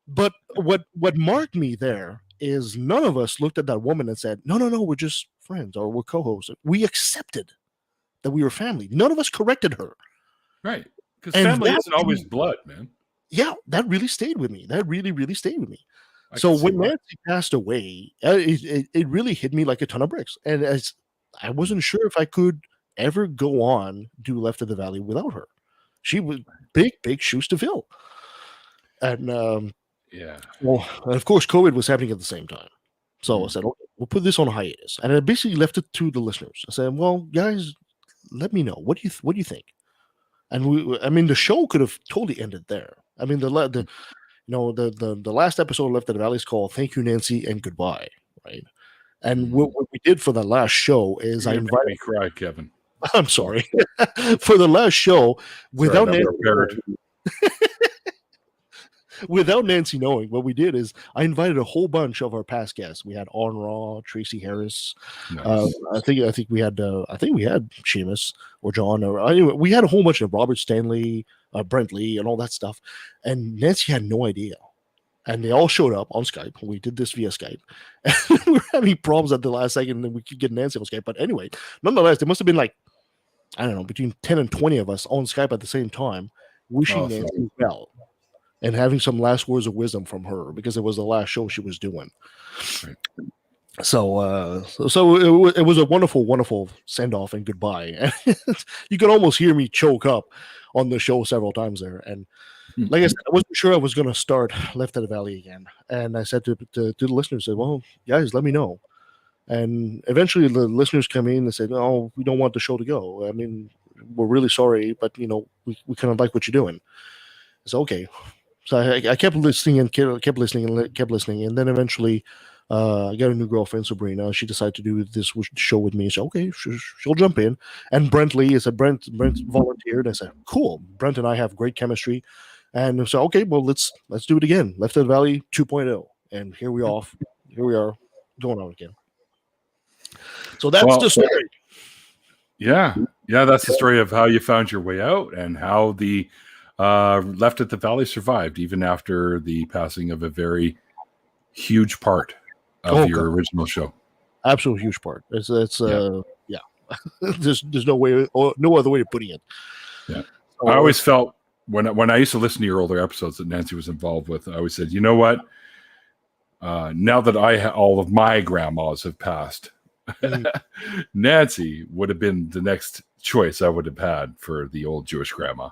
S2: But what marked me there is none of us looked at that woman and said, no, we're just friends or we're co-hosts. We accepted that we were family. None of us corrected her.
S1: Right. Because family isn't always blood, man.
S2: Yeah, that really stayed with me. That really, really stayed with me. So when Nancy passed away, it really hit me like a ton of bricks. And I wasn't sure if I could ever go on do Left of the Valley without her. She was big shoes to fill. And well, of course, COVID was happening at the same time. So I said, okay, we'll put this on hiatus. And I basically left it to the listeners. I said, well, guys, let me know. What do you think? And the show could have totally ended there. I mean, the last episode of Left of the Valley is called "Thank You, Nancy, and Goodbye," right? And what we did for the last show is I invited
S1: me cry, Kevin.
S2: I'm sorry. For the last show, without Nancy knowing, what we did is I invited a whole bunch of our past guests. We had On Raw, Tracy Harris. Nice. I think we had Seamus or John, or anyway, we had a whole bunch of Robert Stanley, Brent Lee, and all that stuff. And Nancy had no idea. And they all showed up on Skype. We did this via Skype. And we were having problems at the last second, and then we could get Nancy on Skype. But anyway, nonetheless, there must have been like, I don't know, between 10 and 20 of us on Skype at the same time, wishing Nancy well and having some last words of wisdom from her because it was the last show she was doing. Right. So it was a wonderful send off and goodbye. You could almost hear me choke up on the show several times there. And like I said, I wasn't sure I was going to start Left of the Valley again. And I said to the listeners, well, guys, let me know. And eventually the listeners come in and said, oh, we don't want the show to go. I mean, we're really sorry, but, we kind of like what you're doing. It's okay. So I kept listening and kept listening. And then eventually I got a new girlfriend, Sabrina. She decided to do this show with me. So, okay, she'll jump in. And Brent Brent volunteered. I said, cool. Brent and I have great chemistry. And so, okay, well, let's do it again. Left of the Valley 2.0. And here we are going on again. So that's the story.
S1: Yeah, that's the story of how you found your way out and how the Left at the Valley survived even after the passing of a very huge part of your original show.
S2: Absolute huge part. It's yeah. there's no way, no other way of putting it.
S1: Yeah, so, I always felt when I used to listen to your older episodes that Nancy was involved with, I always said, you know what? Now that all of my grandmas have passed, Nancy would have been the next choice I would have had for the old Jewish grandma.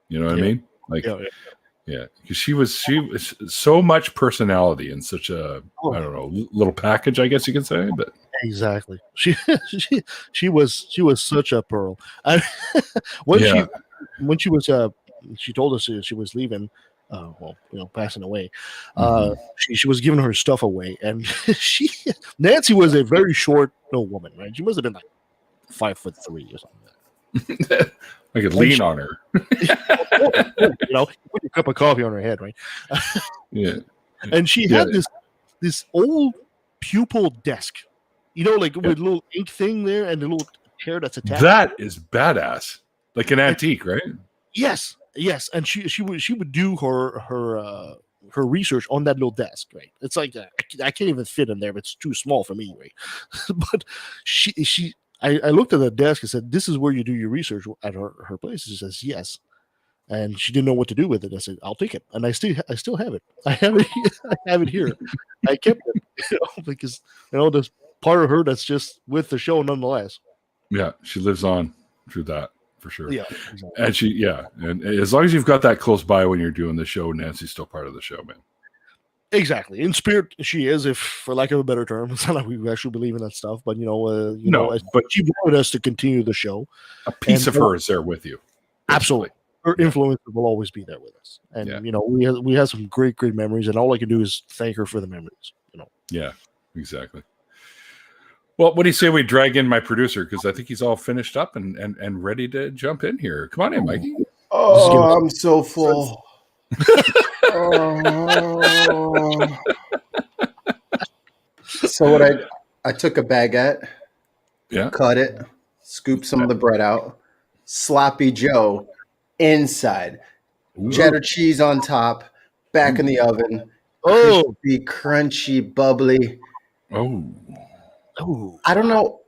S1: You know what I mean? Like, yeah, because she was so much personality and such a I don't know, little package, I guess you could say. But
S2: exactly, she was such a pearl. When she was she told us she was leaving. Passing away. She was giving her stuff away, and Nancy was a very short woman, right? She must have been like 5'3" or something.
S1: I could lean on her.
S2: Put your cup of coffee on her head, right?
S1: Yeah.
S2: And she had this old pupil desk, with a little ink thing there and a little chair that's attached.
S1: That is badass, like an antique, right?
S2: Yes, and she would do her research on that little desk, right? It's like I can't even fit in there, but it's too small for me, right? But I looked at the desk and said, "This is where you do your research at her place." She says, "Yes," and she didn't know what to do with it. I said, "I'll take it," and I still have it. I have it here. I kept it because there's part of her that's just with the show nonetheless.
S1: Yeah, she lives on through that. For sure.
S2: Yeah. Exactly.
S1: And as long as you've got that close by when you're doing the show, Nancy's still part of the show, man.
S2: Exactly. In spirit, she is, if for lack of a better term. It's not like we actually believe in that stuff, but but she wanted us to continue the show.
S1: A piece of her is there with you.
S2: Absolutely. Her influence will always be there with us. And we have some great memories, and all I can do is thank her for the memories.
S1: Yeah, exactly. Well, what do you say we drag in my producer? Because I think he's all finished up and ready to jump in here. Come on in, Mikey.
S3: Oh, I'm so full. So what I took a baguette, cut it, scooped some of the bread out, sloppy Joe inside, cheddar cheese on top, back in the oven. Crispy, crunchy, bubbly.
S2: Oh,
S3: I don't know.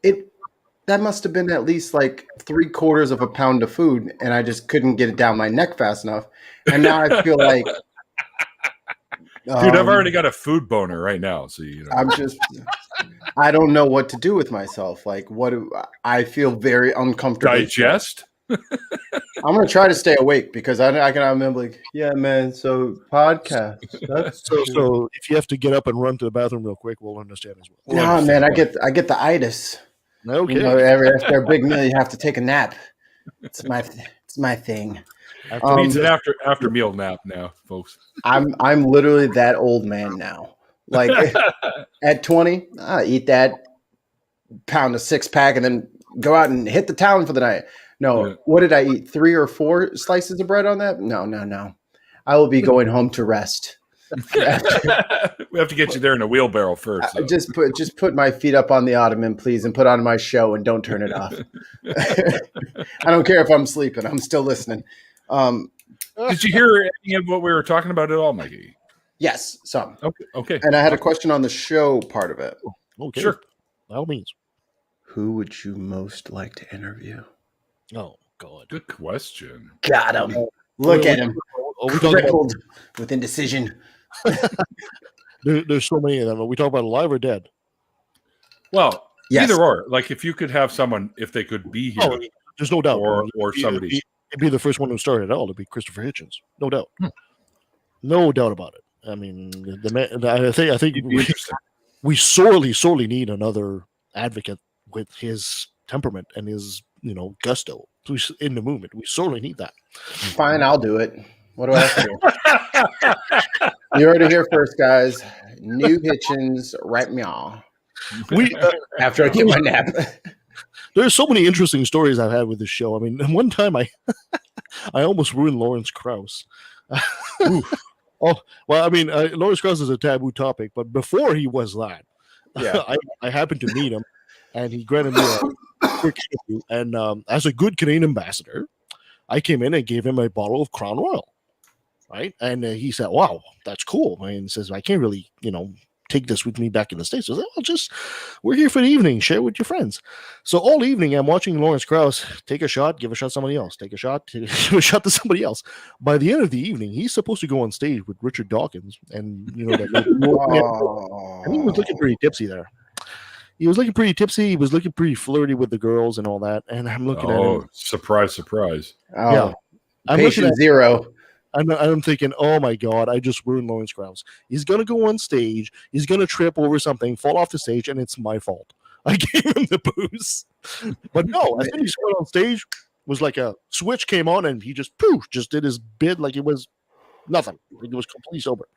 S3: That must have been at least like 3/4 of a pound of food, and I just couldn't get it down my neck fast enough. And now I feel like,
S1: dude, I've already got a food boner right now. So
S3: I don't know what to do with myself. Like, I feel very uncomfortable.
S1: Digest.
S3: I'm gonna try to stay awake because I can remember like, yeah, man. So podcast.
S2: So if you have to get up and run to the bathroom real quick, we'll understand as well.
S3: No, man, I get the itis.
S2: Okay.
S3: After a big meal, you have to take a nap. It's my thing.
S1: It's an after meal nap now, folks.
S3: I'm literally that old man now. Like at 20, I eat that pound of 6-pack and then go out and hit the town for the night. No, what did I eat? 3 or 4 slices of bread on that? No. I will be going home to rest.
S1: We have to get you there in a wheelbarrow first. So.
S3: Just put my feet up on the ottoman, please, and put on my show and don't turn it off. I don't care if I'm sleeping. I'm still listening.
S1: Did you hear any of what we were talking about at all, Mikey?
S3: Yes, some.
S1: Okay.
S3: And I had a question on the show part of it.
S2: Okay.
S1: Sure.
S2: By all means.
S3: Who would you most like to interview?
S2: Oh, God.
S1: Good question.
S3: Got him. Look at him. Crippled with indecision.
S2: There's so many of them. Are we talk about alive or dead?
S1: Well,
S3: Yes.
S1: either or. Like if you could have someone, if they could be here,
S2: there's no doubt.
S1: or somebody.
S2: It'd be the first one who started it all. It'd be Christopher Hitchens, no doubt. No doubt about it. I mean, the man. I think we sorely need another advocate with his temperament and his gusto in the movement. We sorely need that.
S3: Fine, I'll do it. What do I have to do? You heard it here first, guys. New Hitchens, right meow. After I get my nap.
S2: There's so many interesting stories I've had with this show. I mean, one time I almost ruined Lawrence Krauss. Oh, well, I mean, Lawrence Krauss is a taboo topic, but before he was that, I happened to meet him, and he granted me a quick interview. And as a good Canadian ambassador, I came in and gave him a bottle of Crown Royal, right? And he said, "Wow, that's cool." I mean, he says, "I can't really, take this with me back in the States." I said, "Well, we're here for the evening. Share with your friends." So all evening, I'm watching Lawrence Krauss take a shot, give a shot to somebody else, take a shot, give a shot to somebody else. By the end of the evening, he's supposed to go on stage with Richard Dawkins, and and he was looking pretty tipsy there. He was looking pretty tipsy. He was looking pretty flirty with the girls and all that. And I'm looking at him.
S1: Oh, surprise!
S3: Oh,
S2: yeah, I'm
S3: patient
S2: looking at
S3: zero.
S2: I'm thinking, oh my God, I just ruined Lawrence Krauss. He's going to go on stage. He's going to trip over something, fall off the stage, and it's my fault. I gave him the booze. But no, as soon as he went on stage, was like a switch came on, and he just did his bid like it was nothing. Like it was completely sober.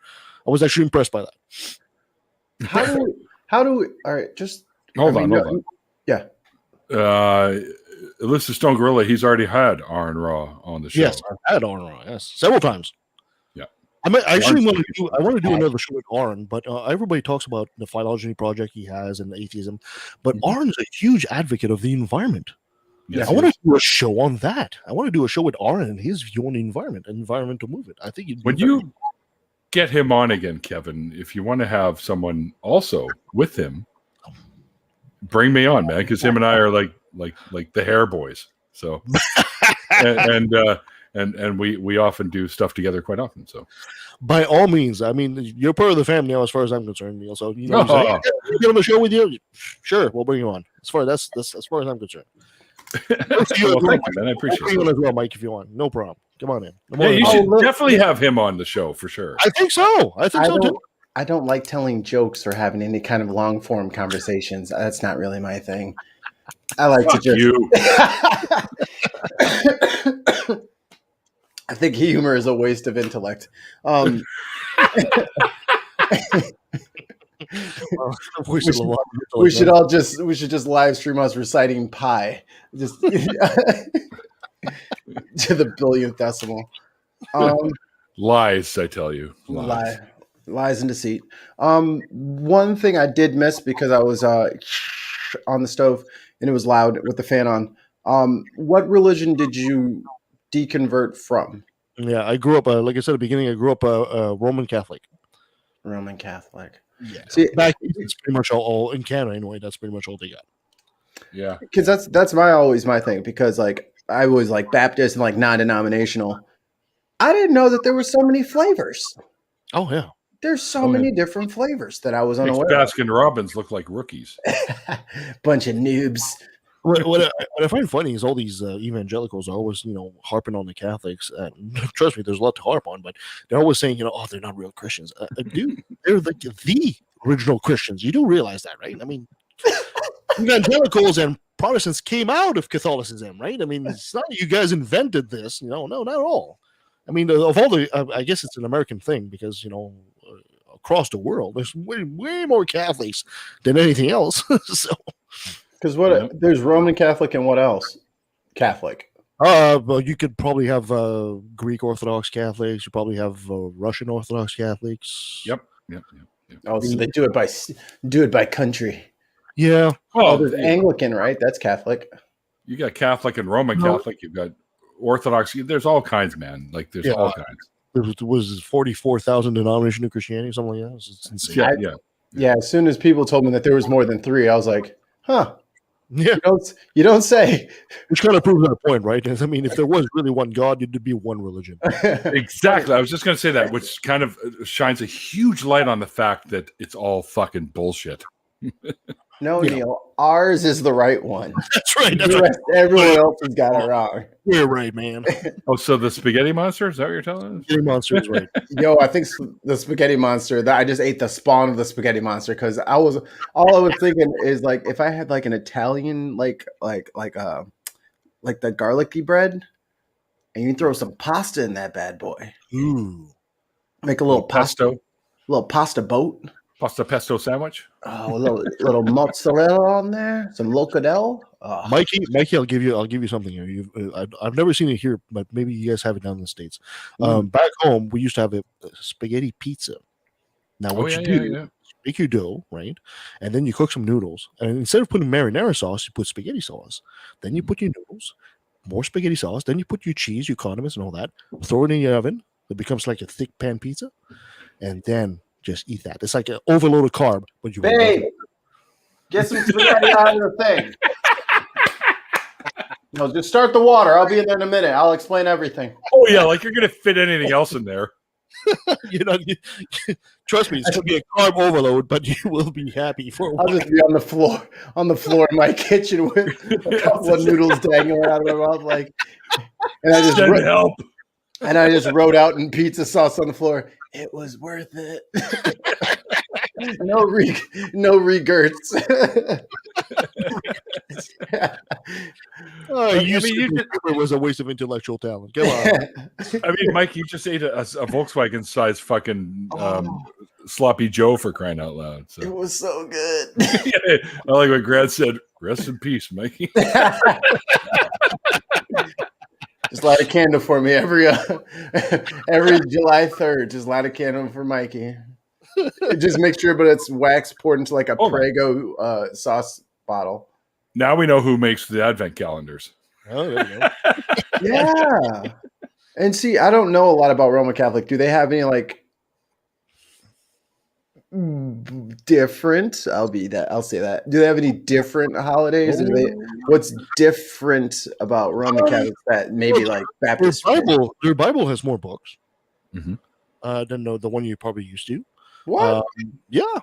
S2: I was actually impressed by that.
S3: How do we, all right, just
S1: hold on.
S3: Yeah.
S1: Alyssa Stone Gorilla, he's already had Aaron Raw on the show.
S2: Yes, I've had Aaron Raw, yes, several times.
S1: Yeah.
S2: I actually want to do another show with Aaron, but everybody talks about the phylogeny project he has and the atheism, but Aaron is a huge advocate of the environment. Yes, I want to do a show on that. I want to do a show with Aaron and his view on the environment and environmental movement. I think when
S1: you get him on again, Kevin, if you want to have someone also with him, bring me on, man, because him and I are like the hair boys. So and we often do stuff together quite often. So
S2: by all means, I mean, you're part of the family now, as far as I'm concerned, Neil. So get on the show with you. Sure, we'll bring you on. As far as I'm concerned.
S1: Well, thank you, man. I appreciate it.
S2: As well, Mike, if you want. No problem. Come on in.
S1: You should definitely have him on the show for sure.
S2: I think so. Too.
S3: I don't like telling jokes or having any kind of long form conversations. That's not really my thing. I like to just.
S1: You.
S3: I think humor is a waste of intellect. We should just live stream us reciting pi, just to the billionth decimal.
S1: Lies, I tell you.
S3: Lies and deceit. One thing I did miss because I was on the stove and it was loud with the fan on. What religion did you deconvert from?
S2: Yeah, I grew up, like I said at the beginning, I grew up a Roman Catholic.
S3: Roman Catholic.
S2: Yeah. See, back it's pretty much all in Canada anyway. That's pretty much all they got.
S1: Yeah,
S3: because that's always my thing. Because like I was like Baptist and like non-denominational. I didn't know that there were so many flavors.
S2: Oh yeah,
S3: there's so many different flavors that I was unaware.
S1: Baskin Robbins look like rookies.
S3: Bunch of noobs.
S2: What I find funny is all these evangelicals are always, harping on the Catholics. And trust me, there's a lot to harp on, but they're always saying, they're not real Christians. Dude, they're like the original Christians. You do realize that, right? I mean, evangelicals and Protestants came out of Catholicism, right? I mean, it's not you guys invented this. No, not at all. I mean, of all the, I guess it's an American thing because, across the world, there's way more Catholics than anything else. So.
S3: Because there's Roman Catholic and what else? Catholic.
S2: Well, you could probably have Greek Orthodox Catholics. You probably have Russian Orthodox Catholics.
S1: Yep.
S3: Oh, so they do it by country.
S2: Yeah.
S3: Oh, there's Anglican, right? That's Catholic.
S1: You got Catholic and Roman Catholic. You've got Orthodox. There's all kinds, man. Like there's all kinds.
S2: There was 44,000 denominations of Christianity, something like that. It's insane.
S3: Yeah. As soon as people told me that there was more than 3, I was like, huh.
S2: Yeah,
S3: You don't say.
S2: which kind of proves that point, right? I mean, if there was really one God, it'd be one religion.
S1: Exactly. I was just going to say that, which kind of shines a huge light on the fact that it's all fucking bullshit.
S3: No, Neil, ours is the right one.
S2: That's right.
S3: Everyone else has got it wrong.
S2: You're right, man.
S1: Oh, so the spaghetti monster? Is that what you're telling us?
S2: Spaghetti monster is right.
S3: Yo, I think the spaghetti monster. That I just ate the spawn of the spaghetti monster because all I was thinking is like if I had like an Italian like the garlicky bread, and you throw some pasta in that bad boy.
S2: Ooh,
S3: make a little
S1: pesto,
S3: little pasta boat.
S1: Pasta pesto sandwich.
S3: Oh, a little mozzarella on there, some locadelle. Oh.
S2: Mikey, I'll give you something here. I've never seen it here, but maybe you guys have it down in the States. Back home, we used to have a spaghetti pizza. Now, what you do, make your dough, right? And then you cook some noodles. And instead of putting marinara sauce, you put spaghetti sauce. Then you put your noodles, more spaghetti sauce. Then you put your cheese, your condiments, and all that. Throw it in the oven. It becomes like a thick pan pizza. And then just eat that. It's like an overloaded carb. But you
S3: get some spaghetti out of the thing. No, just start the water. I'll be in there in a minute. I'll explain everything.
S1: Oh yeah, like you're gonna fit anything else in there.
S2: Trust me, it's gonna be a carb overload, but you will be happy for a while.
S3: I'll just be on the floor in my kitchen with a couple of noodles dangling out of my mouth, and I just wrote out in pizza sauce on the floor. It was worth it. No regrets.
S2: It was a waste of intellectual talent. Come on.
S1: I mean, Mike, you just ate a Volkswagen-sized fucking sloppy Joe for crying out loud. So.
S3: It was so good.
S1: I like what Grant said. Rest in peace, Mikey.
S3: Just light a candle for me every July 3rd. Just light a candle for Mikey. Just make sure, but it's wax poured into like a Prego sauce bottle.
S1: Now we know who makes the advent calendars.
S2: Oh, there you go.
S3: Yeah. And see, I don't know a lot about Roman Catholic. Do they have any like different? I'll say that. Do they have any different holidays? What's different about Roman Catholics that maybe like Baptist?
S2: Their Bible has more books
S1: than
S2: the one you're probably used to.
S3: What?
S2: Yeah.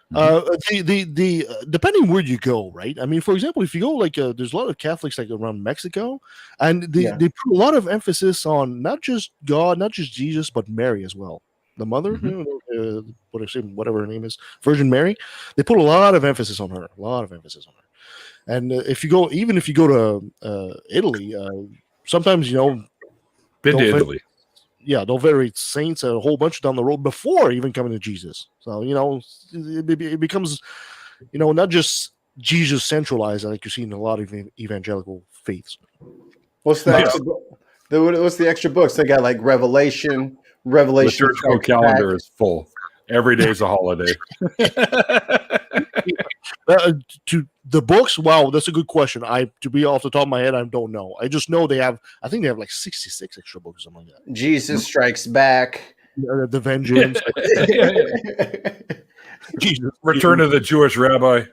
S2: The depending where you go, right? I mean, for example, if you go there's a lot of Catholics like around Mexico, and they put a lot of emphasis on not just God, not just Jesus, but Mary as well. The mother, whatever her name is, Virgin Mary. They put a lot of emphasis on her. And if you go to Italy, sometimes
S1: been to Italy.
S2: They'll venerate saints a whole bunch down the road before even coming to Jesus. So, it becomes, not just Jesus centralized like you see in a lot of evangelical faiths.
S3: What's the extra books? They got like Revelation.
S1: Liturgical calendar is full. Every day is a holiday.
S2: To the books, wow, that's a good question. To be off the top of my head, I don't know. I just know I think they have like 66 extra books or something like that.
S3: Jesus Strikes Back.
S2: The Vengeance.
S1: Jesus. Return of the Jewish Rabbi.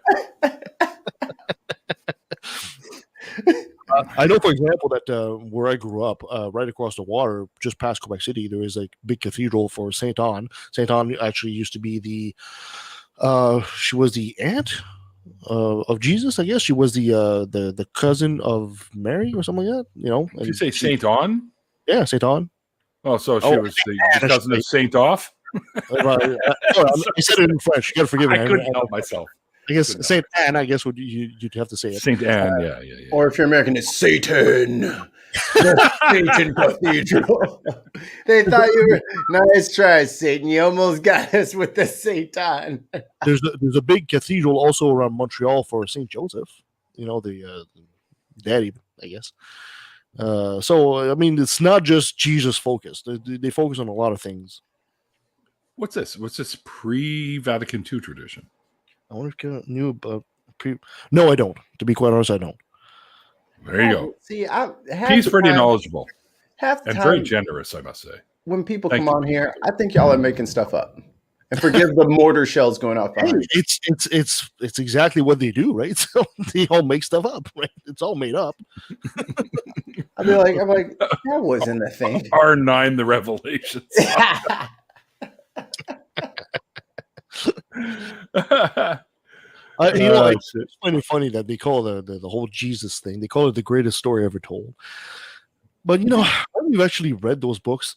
S2: I know, for example, that where I grew up, right across the water, just past Quebec City, there is a big cathedral for Saint Anne. Saint Anne actually used to be she was the aunt of Jesus, I guess. She was the cousin of Mary or something like that.
S1: Did you say Saint Anne?
S2: Yeah, Saint Anne.
S1: Oh, so she was the cousin of Saint Off?
S2: I said it in French. You got to forgive me.
S1: I couldn't help myself.
S2: I guess Saint Anne, you'd have to say it.
S1: Saint Anne, yeah.
S3: Or if you're American, it's Satan. The Satan Cathedral. They thought you were nice try, Satan. You almost got us with the Satan.
S2: There's a big cathedral also around Montreal for Saint Joseph. The daddy, I guess. So I mean, it's not just Jesus focused. They focus on a lot of things.
S1: What's this? What's this pre-Vatican II tradition?
S2: I wonder if you knew about No, I don't. To be quite honest, I don't.
S1: There you go.
S3: See,
S1: he's pretty knowledgeable
S3: and
S1: very generous, I must say.
S3: When people come on here, I think y'all are making stuff up. And forgive the mortar shells going off behind.
S2: Hey, it's exactly what they do, right? So they all make stuff up, right? It's all made up.
S3: I'm like, that wasn't a thing.
S1: R9, the Revelations.
S2: It's funny that they call the whole Jesus thing. They call it the greatest story ever told. But when you've actually read those books,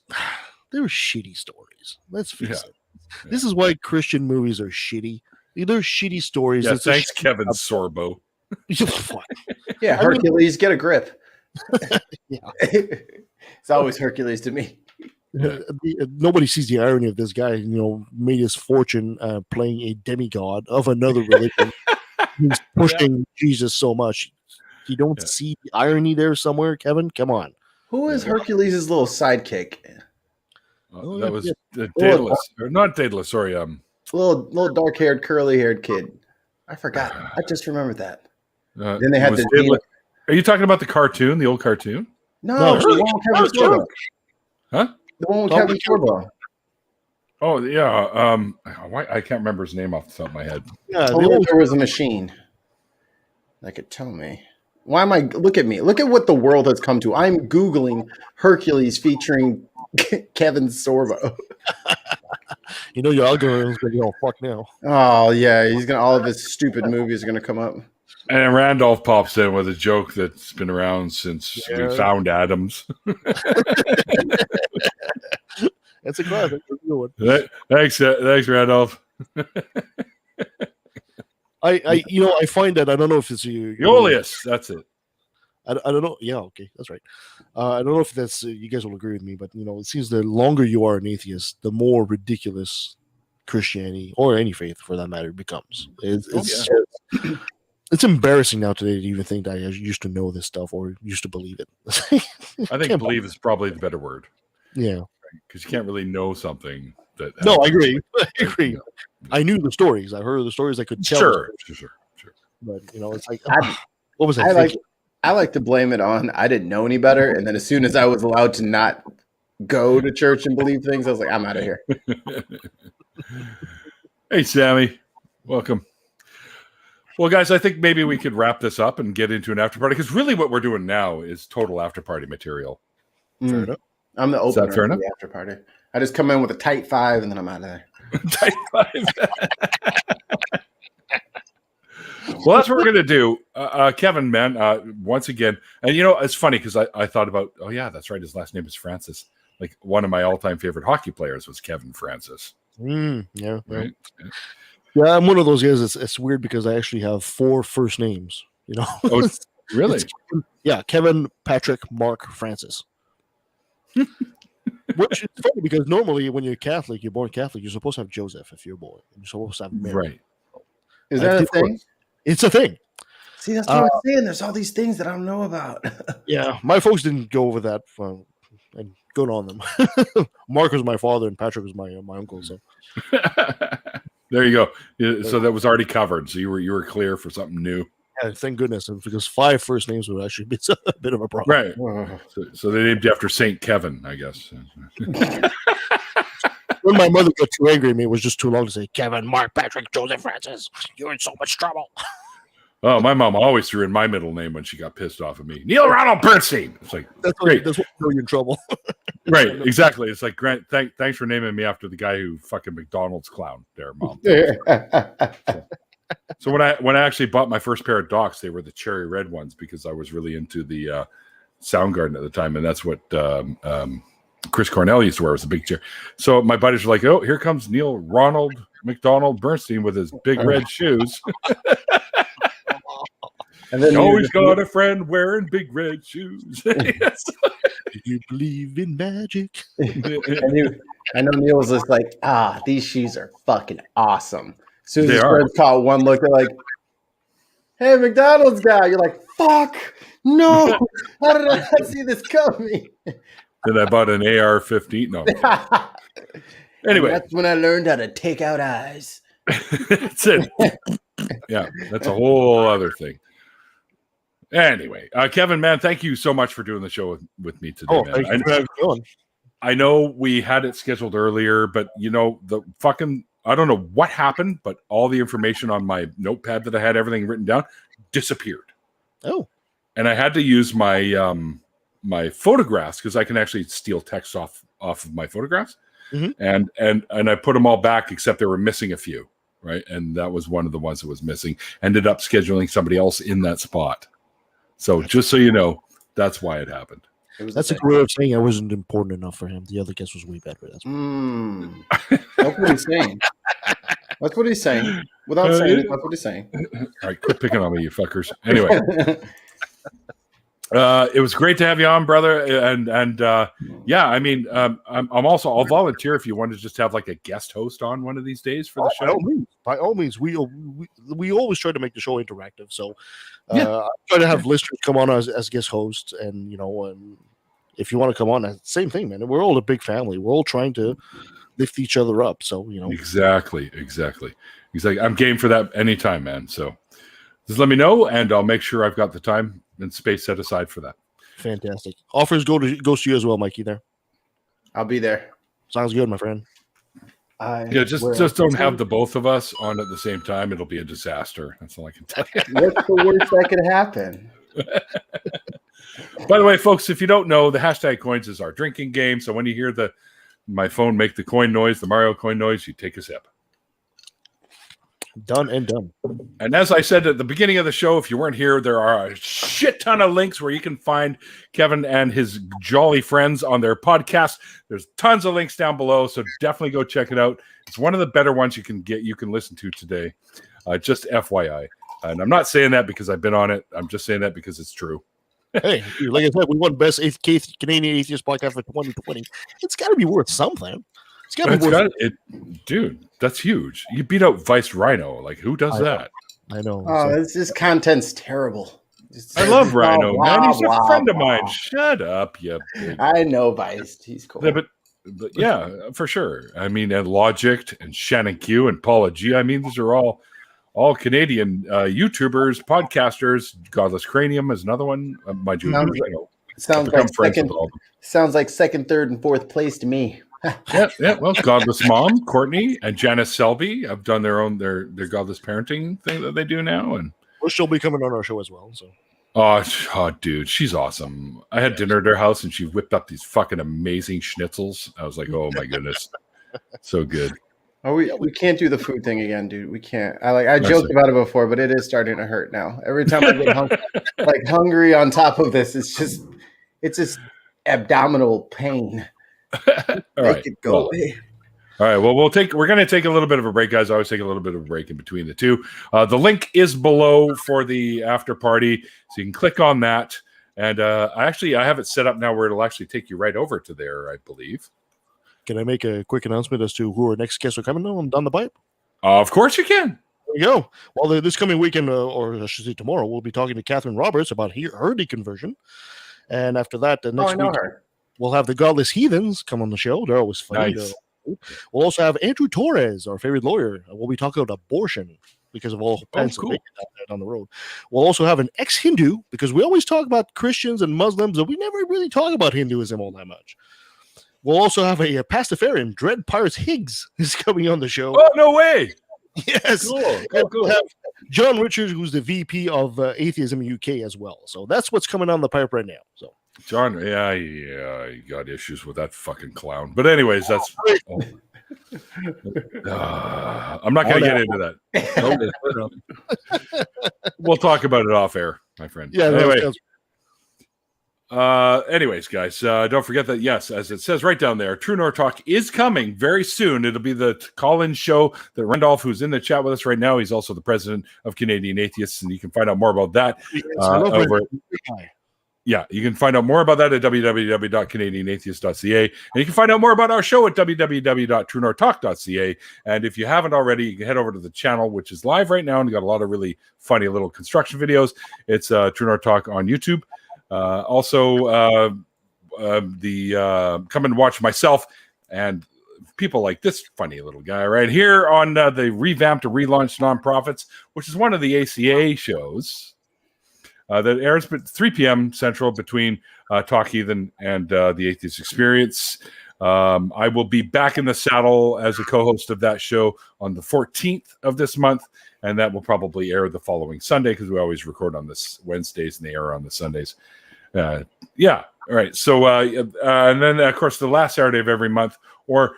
S2: they were shitty stories. Let's face it. Yeah. This is why Christian movies are shitty. They're shitty stories.
S1: Yeah, thanks, Kevin Sorbo.
S3: Yeah, Hercules, get a grip. Yeah. It's always Hercules to me.
S2: Nobody sees the irony of this guy, made his fortune playing a demigod of another religion. He's pushing Jesus so much. You don't see the irony there somewhere, Kevin? Come on.
S3: Who is Hercules' little sidekick?
S1: That was Daedalus. Or not Daedalus, sorry.
S3: Little dark-haired, curly-haired kid. I forgot. I just remembered that. Then they had
S1: Are you talking about the cartoon, the old cartoon?
S3: No, the one with Kevin Sorbo.
S1: Huh?
S3: The one with Kevin Sorbo.
S1: Oh, yeah. I can't remember his name off the top of my head.
S3: Yeah, there was a machine that could tell me. Why am I? Look at me. Look at what the world has come to. I'm Googling Hercules featuring Kevin Sorbo.
S2: Your algorithm's going to be all fucked now.
S3: Oh, yeah. All of his stupid movies are going to come up.
S1: And Randolph pops in with a joke that's been around since we found Adams.
S2: That's a classic.
S1: Thanks, Randolph.
S2: I find that I don't know if it's
S1: Iolius, that's it.
S2: I don't know. Yeah, okay, that's right. I don't know if that's you guys will agree with me, but it seems the longer you are an atheist, the more ridiculous Christianity or any faith for that matter becomes. It's embarrassing now today to even think that I used to know this stuff or used to believe it.
S1: I think believe is probably the better word.
S2: Yeah,
S1: because you can't really know something that.
S2: No, I agree. I knew the stories. I heard the stories. I could tell.
S1: Sure.
S2: But it's like, what was
S3: I like to blame it on I didn't know any better, and then as soon as I was allowed to not go to church and believe things, I was like, I'm out of here.
S1: Hey, Sammy, welcome. Well, guys, I think maybe we could wrap this up and get into an after party because really, what we're doing now is total after party material.
S3: Fair enough. I'm the opener for the after party. I just come in with a tight 5 and then I'm out of there.
S1: Tight 5. Well, that's what we're going to do. Kevin, man, once again. And, it's funny because I thought about, oh, yeah, that's right. His last name is Francis. Like one of my all-time favorite hockey players was Kevin Francis.
S2: Yeah.
S1: Right?
S2: Yeah, I'm one of those guys. It's weird because I actually have 4 first names,
S1: Oh, really?
S2: Kevin, Patrick, Mark, Francis. Which is funny because normally when you're Catholic, you're born Catholic, you're supposed to have Joseph if you're born. You're supposed to have Mary.
S1: Right.
S3: Is that a thing?
S2: It's a thing.
S3: See, that's what I'm saying. There's all these things that I don't know about.
S2: Yeah, my folks didn't go over that. And good on them. Mark was my father and Patrick was my uncle. So
S1: there you go. So that was already covered. So you were clear for something new.
S2: Yeah, thank goodness, because 5 first names would actually be a bit of a problem.
S1: Right. So they named you after Saint Kevin, I guess.
S2: When my mother got too angry at me, it was just too long to say Kevin, Mark, Patrick, Joseph, Francis. You're in so much trouble.
S1: Oh, my mom always threw in my middle name when she got pissed off at me. Neil Ronald Bernstein. It's like, that's great.
S2: That's what you're in trouble.
S1: Right, exactly. It's like, Grant, thanks for naming me after the guy who fucking McDonald's clown there, Mom. So when I actually bought my first pair of Docs, they were the cherry red ones because I was really into the Soundgarden at the time, and that's what Chris Cornell used to wear, was a big chair. So my buddies were like, "Oh, here comes Neil Ronald McDonald Bernstein with his big red shoes." And then always got a friend wearing big red shoes.
S2: Do you believe in magic?
S3: I know Neil was just like, these shoes are fucking awesome. As soon as his friends caught one look, they're like, hey, McDonald's guy. You're like, fuck, no. How did I not see this coming?
S1: Then I bought an AR-15. No. Anyway.
S3: And that's when I learned how to take out eyes.
S1: That's it. Yeah, that's a whole other thing. Anyway, Kevin, man, thank you so much for doing the show with me today, man.
S2: Thank you for having me on.
S1: I know we had it scheduled earlier, but the fucking I don't know what happened, but all the information on my notepad that I had everything written down disappeared.
S2: Oh,
S1: and I had to use my my photographs because I can actually steal text off of my photographs, and I put them all back except they were missing a few, right? And that was one of the ones that was missing. Ended up scheduling somebody else in that spot. So just so you know, that's why it happened.
S2: That's a good way of saying I wasn't important enough for him. The other guess was way better. That's
S3: That's what he's saying. That's what he's saying. Without saying it, that's what he's saying.
S1: All right, quit picking on me, you fuckers. Anyway, it was great to have you on, brother. And yeah, I mean, I'll volunteer if you want to just have like a guest host on one of these days for the show.
S2: By all means, we always try to make the show interactive. So I try to have listeners come on as guest hosts, and if you want to come on, same thing, man. We're all a big family. We're all trying to lift each other up. So
S1: exactly. I'm game for that anytime, man. So just let me know, and I'll make sure I've got the time and space set aside for that.
S2: Fantastic. Offers goes to you as well, Mikey. There,
S3: I'll be there.
S2: Sounds good, my friend.
S1: Just don't have the both of us on at the same time. It'll be a disaster. That's all I can tell you.
S3: What's the worst that could happen?
S1: By the way, folks, if you don't know, the hashtag coins is our drinking game. So when you hear my phone make the coin noise, the Mario coin noise, you take a sip.
S2: Done and done.
S1: And as I said at the beginning of the show, if you weren't here, there are a shit ton of links where you can find Kevin and his jolly friends on their podcast. There's tons of links down below, so definitely go check it out. It's one of the better ones you can listen to today. Just FYI. And I'm not saying that because I've been on it. I'm just saying that because it's true.
S2: Hey, like I said, we won Best Canadian Atheist Podcast for 2020. It's got to be worth something. It's got to be worth
S1: it. Dude, that's huge. You beat out Vice Rhino. Like, who does that?
S2: I know.
S3: Oh, this content's terrible.
S1: I love Rhino, man. He's a friend of mine. Shut up, you big...
S3: I know Vice. He's cool.
S1: Yeah, but yeah, for sure. I mean, and Logic and Shannon Q and Paula G. I mean, these are all Canadian YouTubers, podcasters. Godless Cranium is another one. Mind you,
S3: sounds like second, third, and fourth place to me.
S1: yeah. Well, Godless Mom, Courtney, and Janice Selby have done their Godless Parenting thing that they do now, and
S2: she'll be coming on our show as well. So,
S1: oh, dude, she's awesome. I had dinner at her house, and she whipped up these fucking amazing schnitzels. I was like, oh my goodness, so good.
S3: Oh, we can't do the food thing again, dude. We can't. I joked about it before, but it is starting to hurt now. Every time I get hungry on top of this, it's just abdominal pain.
S1: All right.
S3: Away.
S1: All right. Well, we're going to take a little bit of a break, guys. I always take a little bit of a break in between the two. The link is below for the after party, so you can click on that. And I have it set up now where it'll actually take you right over to there, I believe.
S2: Can I make a quick announcement as to who our next guests are coming down the pipe?
S1: Of course you can.
S2: There you go. Well, this coming weekend, or I should say tomorrow, we'll be talking to Catherine Roberts about her deconversion. And after that, next week, we'll have the Godless Heathens come on the show. They're always funny.
S1: Nice.
S2: We'll also have Andrew Torres, our favorite lawyer. We'll be talking about abortion because of all Pennsylvania down the road. We'll also have an ex-Hindu, because we always talk about Christians and Muslims, and we never really talk about Hinduism all that much. We'll also have a Pastafarian, Dread Pirates Higgs, is coming on the show.
S1: Oh, no way.
S2: Yes. Cool. We'll have John Richards, who's the VP of Atheism UK as well. So that's what's coming on the pipe right now. So
S1: John, yeah, you got issues with that fucking clown. But anyways, that's... I'm not going to get into that. We'll talk about it off air, my friend.
S2: Yeah,
S1: anyway. Anyways, guys, don't forget that, yes, as it says right down there, True North Talk is coming very soon. It'll be the call-in show that Randolph, who's in the chat with us right now, he's also the president of Canadian Atheists, and you can find out more about that you can find out more about that at www.canadianatheist.ca, and you can find out more about our show at www.truenorthtalk.ca. And if you haven't already, you can head over to the channel, which is live right now, and got a lot of really funny little construction videos. It's True North Talk on YouTube. Come and watch myself and people like this funny little guy right here on the revamped or relaunched Nonprofits, which is one of the ACA shows that airs at 3 p.m. Central between Talk Heathen and the Atheist Experience. I will be back in the saddle as a co-host of that show on the 14th of this month, and that will probably air the following Sunday because we always record on this Wednesdays and they air on the Sundays. Yeah. All right. So, and then, of course, the last Saturday of every month, or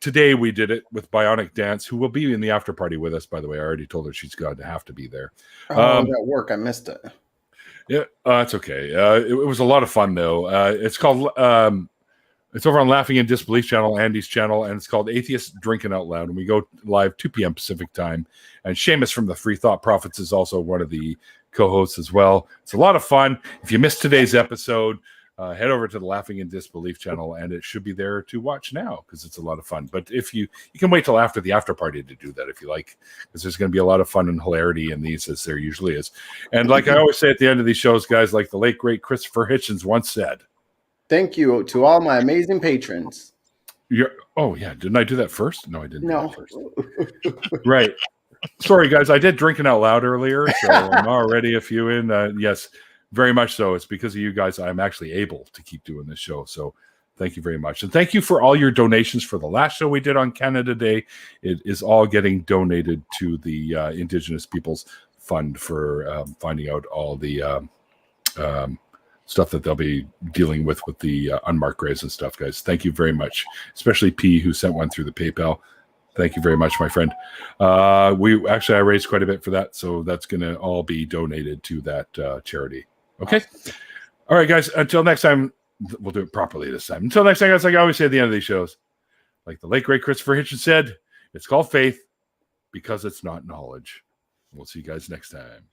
S1: today we did it with Bionic Dance, who will be in the after party with us, by the way. I already told her she's going to have to be there.
S3: Oh, at work. I missed it.
S1: Yeah, it's okay. It was a lot of fun, though. It's called, it's over on Laughing in Disbelief channel, Andy's channel, and it's called Atheists Drinking Out Loud. And we go live 2 p.m. Pacific time. And Seamus from the Free Thought Prophets is also one of the co-hosts as well. It's a lot of fun. If you missed today's episode, head over to the Laughing in Disbelief channel, and it should be there to watch now because it's a lot of fun. But if you can wait till after the after party to do that if you like, because there's going to be a lot of fun and hilarity in these, as there usually is. And like I always say at the end of these shows, guys, like the late great Christopher Hitchens once said,
S3: "Thank you to all my amazing patrons."
S1: Oh yeah, didn't I do that first? No, I didn't.
S3: No.
S1: Do that first. Right. Sorry, guys. I did Drinking Out Loud earlier, so I'm already a few in. Yes, very much so. It's because of you guys I'm actually able to keep doing this show. So thank you very much. And thank you for all your donations for the last show we did on Canada Day. It is all getting donated to the Indigenous Peoples Fund for finding out all the stuff that they'll be dealing with the unmarked graves and stuff, guys. Thank you very much, especially P, who sent one through the PayPal. Thank you very much, my friend. I raised quite a bit for that, so that's going to all be donated to that charity. Okay? All right, guys. Until next time, we'll do it properly this time. Until next time, guys, like I always say at the end of these shows, like the late, great Christopher Hitchens said, it's called faith because it's not knowledge. We'll see you guys next time.